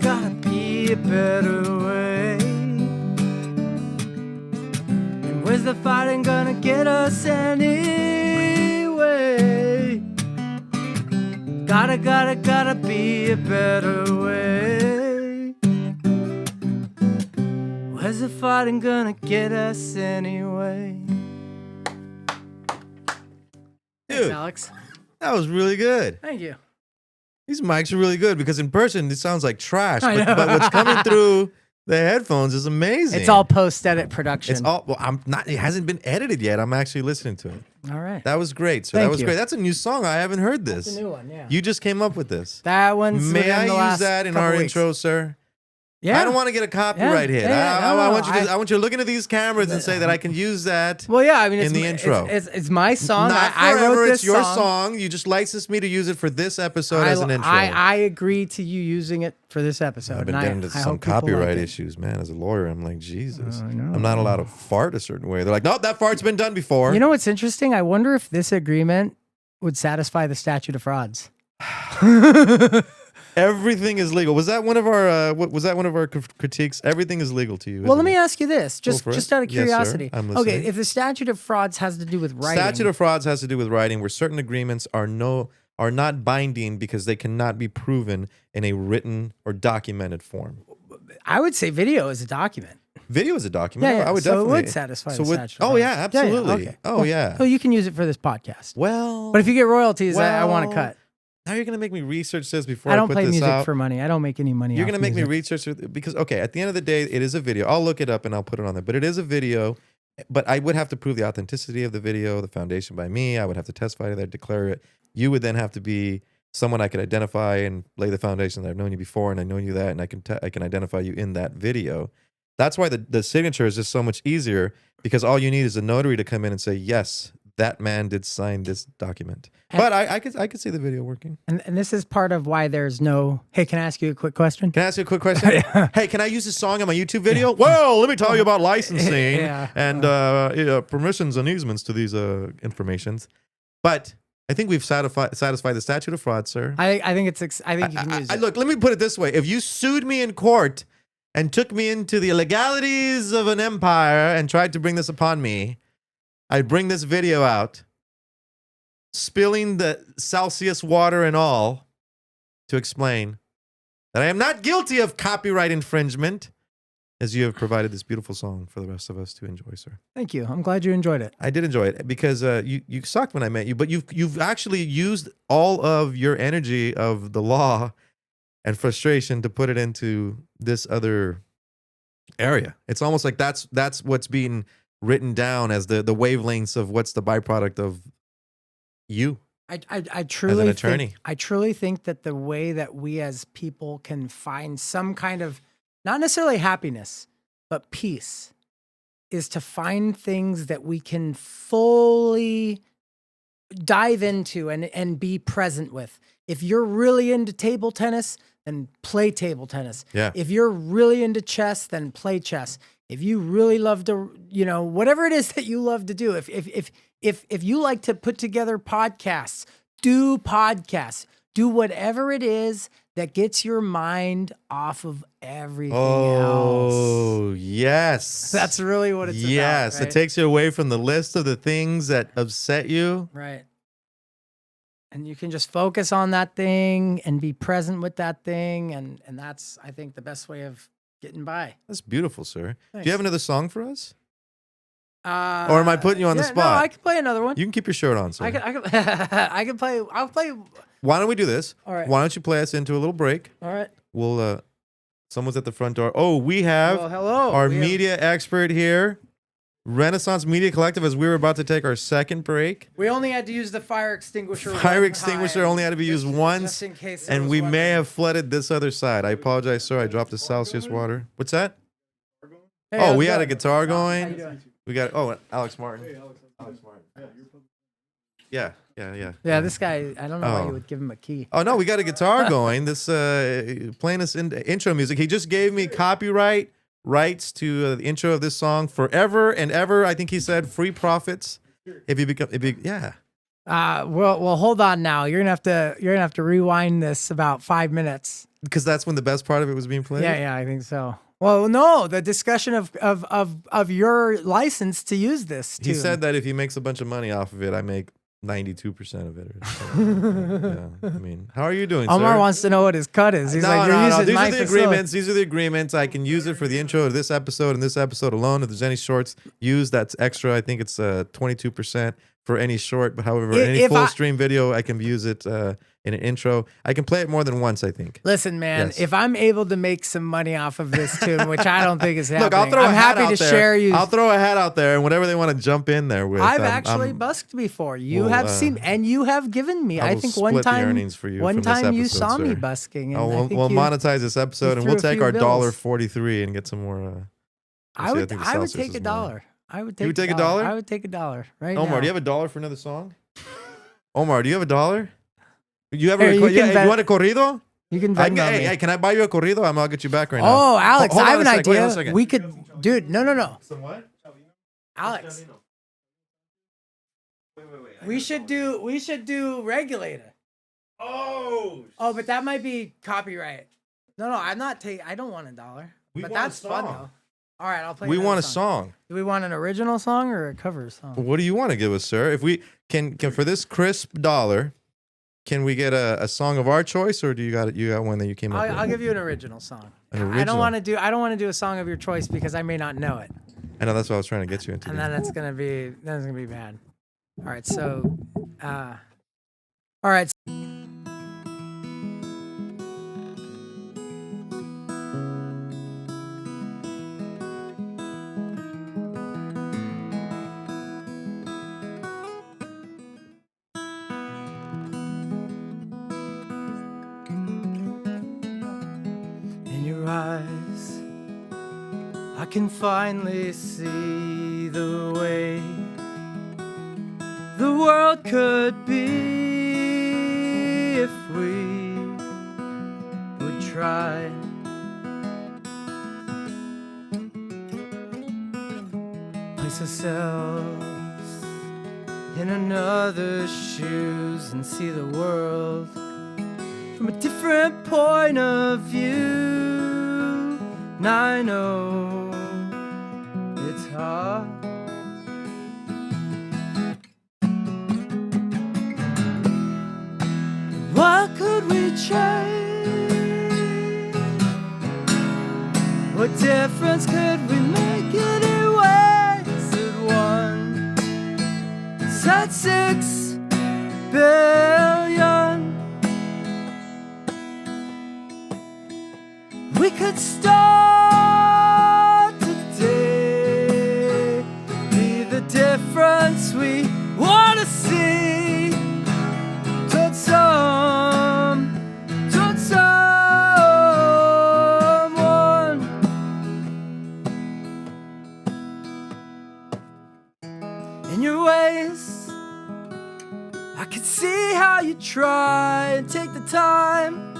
Gotta be a better way. And where's the fighting gonna get us anyway? Gotta be a better way. Where's the fighting gonna get us anyway? Dude, Thanks, Alex. that was really good. Thank you. These mics are really good because in person it sounds like trash, I know. but what's coming through the headphones is amazing. It's all post-edit production. It's all. Well, I'm not. It hasn't been edited yet. I'm actually listening to it. All right. That was great. So Thank that was you. great. That's a new song. I haven't heard this. That's a new one, yeah. You just came up with this. That one's May within I the use last that in couple our weeks. intro, sir? Yeah. I don't want to get a copyright hit. yeah, I no, want you to. I- I want you to look into these cameras and say that I can use that. Well, yeah, I mean, it's in the my- intro. It's my song. Not I forever. wrote this It's your song. song. You just licensed me to use it for this episode as an intro. I agree to you using it for this episode. I've been and getting into I some hope people like copyright it. issues, man. As a lawyer, I'm like, Jesus, I know. I'm not allowed to fart a certain way. They're like, nope, that fart's been done before. You know what's interesting? I wonder if this agreement would satisfy the statute of frauds. Everything is legal. Was that one of our? Was that one of our critiques? Everything is legal to you. Well, let isn't me it? ask you this, just for it. out of Yes, sir. curiosity. I'm Okay, listening. if the statute of frauds has to do with writing, Statute of frauds has to do with writing, where certain agreements are not binding because they cannot be proven in a written or documented form. I would say video is a document. Video is a document. Yeah, yeah. I would So it definitely. would satisfy So the would, statute of oh yeah, frauds. Yeah, yeah, absolutely. okay. Oh Cool. yeah. So you can use it for this podcast. Well, But if you get royalties, I want to well, cut. now you're gonna make me research this before I don't put play this music out. for money. I don't make any money. You're off gonna make me music. research it because okay, at the end of the day, it is a video. I'll look it up and I'll put it on there. But it is a video. But I would have to prove the authenticity of the video, the foundation by me. I would have to testify to that, declare it. You would then have to be someone I could identify and lay the foundation that I've known you before, and I know you that, and I can identify you in that video. That's why the signature is just so much easier because all you need is a notary to come in and say yes, that man did sign this document. But I could see the video working. And this is part of why there's no. Hey, can I ask you a quick question? Can I ask you a quick question? Hey, can I use this song on my YouTube video? Well, let me tell you about licensing Yeah. and permissions and easements to these informations. But I think we've satisfied the statute of fraud, sir. I think it's. I think you can use it. Look, let me put it this way. If you sued me in court and took me into the illegalities of an empire and tried to bring this upon me, I'd bring this video out, spilling the Celsius water and all, to explain that I am not guilty of copyright infringement, as you have provided this beautiful song for the rest of us to enjoy, sir. Thank you. I'm glad you enjoyed it. I did enjoy it because you sucked when I met you, but you've actually used all of your energy of the law and frustration to put it into this other area. It's almost like that's what's being written down as the wavelengths of what's the byproduct of you. I truly as an attorney. I truly think that the way that we as people can find some kind of not necessarily happiness, but peace is to find things that we can fully dive into and be present with. If you're really into table tennis, then play table tennis. Yeah. If you're really into chess, then play chess. If you really love to, whatever it is that you love to do, if you like to put together podcasts, do podcasts. Do whatever it is that gets your mind off of everything else. Oh, yes. That's really what it's yes, about. Right? it takes you away from the list of the things that upset you. Right. And you can just focus on that thing and be present with that thing. And that's, I think, the best way of getting by. That's beautiful, sir. Do Thanks. you have another song for us? Or am I putting you on the No, spot? I can play another one. You can keep your shirt on, sir. I can play. I'll play. Why don't we do this? All right. Why don't you play us into a little break? All right. We'll, someone's at the front door. Oh, we have Well, hello. our We have- media expert here, Renaissance Media Collective, as we were about to take our second break. We only had to use the fire extinguisher. Fire one extinguisher time, only had to be used just once, in case. there and was we one. may have flooded this other side. I apologize, sir. I dropped the Celsius water. What's that? Hey, Oh, how's we it had a going? guitar How you going. doing? We got Alex Martin. Alex Martin. Yeah. Yeah, this guy. I don't know why Oh. you would give him a key. Oh no, we got a guitar going. This playing us intro music. He just gave me copyright rights to the intro of this song forever and ever. I think he said free profits if you become yeah. Well, hold on now. You're gonna have to rewind this about 5 minutes. Because that's when the best part of it was being played. Yeah, I think so. Well, no, the discussion of your license to use this. He tune. said that if he makes a bunch of money off of it, I make 92% of it. Or something. Yeah. I mean, how are you doing, Omar sir? wants to know what his cut is. He's no, like, you're using These my are the facility. agreements. These are the agreements. I can use it for the intro to this episode and this episode alone. If there's any shorts used, that's extra. I think it's 22% for any short. But however, any If full I- stream video, I can use it in an intro. I can play it more than once, I think. Listen, man, Yes. if I'm able to make some money off of this tune, which I don't think is happening, Look, I'll throw I'm a hat happy out to there. share you. I'll throw a hat out there, and whatever they want to jump in there with. I've I'm- actually I'm- busked before. You We'll, have seen, and you have given me. I I will think one split the time, earnings for you one from this time you episode, saw me sir. busking, and Oh, I we'll think we'll you, monetize this episode, and threw we'll a take few our bills. $1.43 and get some more. I would think the take Celsius a is more. dollar. I would take. would take a dollar? I would take a dollar right Omar, now. do you have a dollar for another song? Omar, do you have a dollar? You have Here, a you yeah, can you want a corrido? You can I Venmo can, me. hey, can I buy you a corrido? I'll get you back right now. Oh, Alex, Hold I on have a an sec, wait one idea. second. We could, dude. No. Some what? Alex, we should do regulator. Oh, But that might be copyright. No, I'm not taking. I don't want a dollar. We But want a that's fun song. though. All right, I'll play. we another want a song. Do we want an original song or a cover song? What do you want to give us, sir? If we can for this crisp dollar, can we get a song of our choice, or do you got one that you came up with? I'll give you an original song. An I don't original. want to do a song of your choice because I may not know it, I know that's what I was trying to get you into. and then it's gonna be bad. All right, so, all right. In your eyes, I can finally see the way the world could be if we would try. Place ourselves in another's shoes and see the world from a different point of view. And I know it's hard. What could we change? What difference could we make anyway? Said one, said 6 billion. We could start today, be the difference we want to see towards someone. In your ways, I could see how you try and take the time.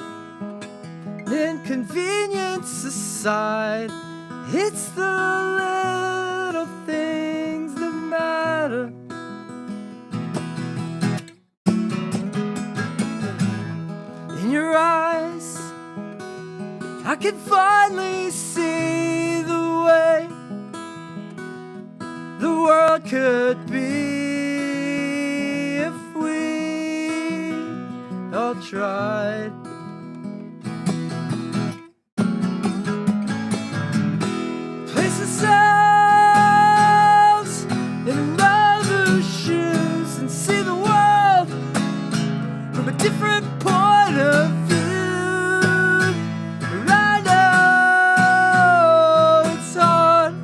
Inconvenience aside, it's the little things that matter. In your eyes, I can finally see the way the world could be if we tried. Place ourselves in another's shoes and see the world from a different point of view. And I know it's hard.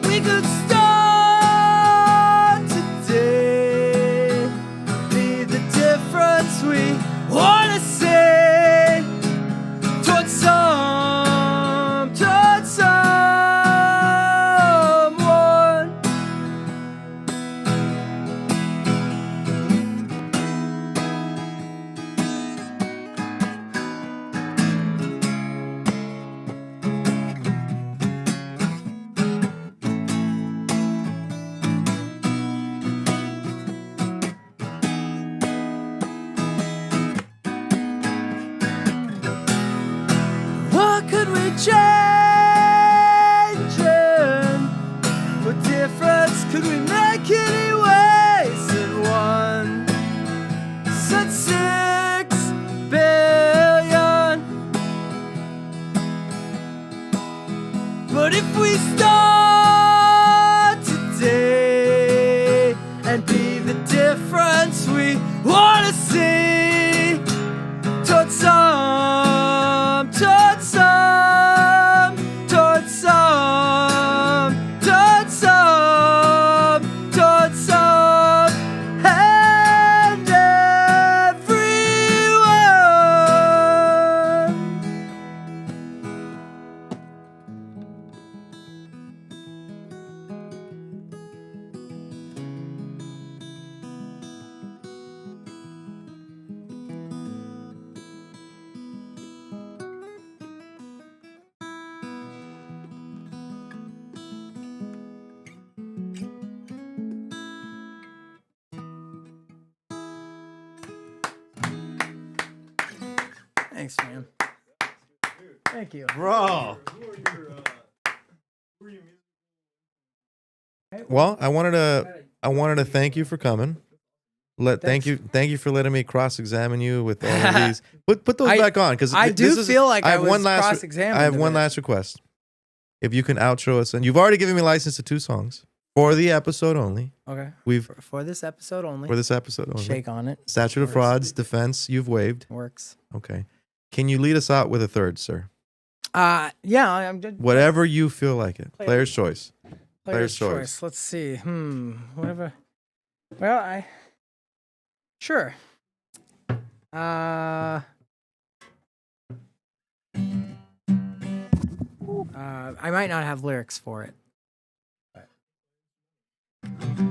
We could start today, be the difference we wanna see towards someone. What could we change? And what difference could we make anyways? And one said 6 billion. But if we start today and be the difference we wanna see towards some, towards some, towards some, towards some, towards some, and everyone. Thanks, man. Thank you. Bro. Well, I wanted to thank you for coming. Thank you for letting me cross-examine you with all of these. Put those back on, because I do feel like I was cross-examined. I have a one bit. last request. If you can outro us, and you've already given me license to 2 songs for the episode only. Okay. We've For this episode only. for this episode only. Shake on it. Statute of Works. frauds, defense, you've waived. Works. Okay. Can you lead us out with a third, sir? Yeah, I'm just Whatever you feel like it. Player's choice. player's choice. choice. Let's see. Whatever. Well, sure. I might not have lyrics for it. Thank you.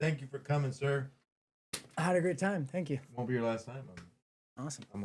Thank you for coming, sir. I had a great time. Thank you. Won't be your last time. Awesome. I'm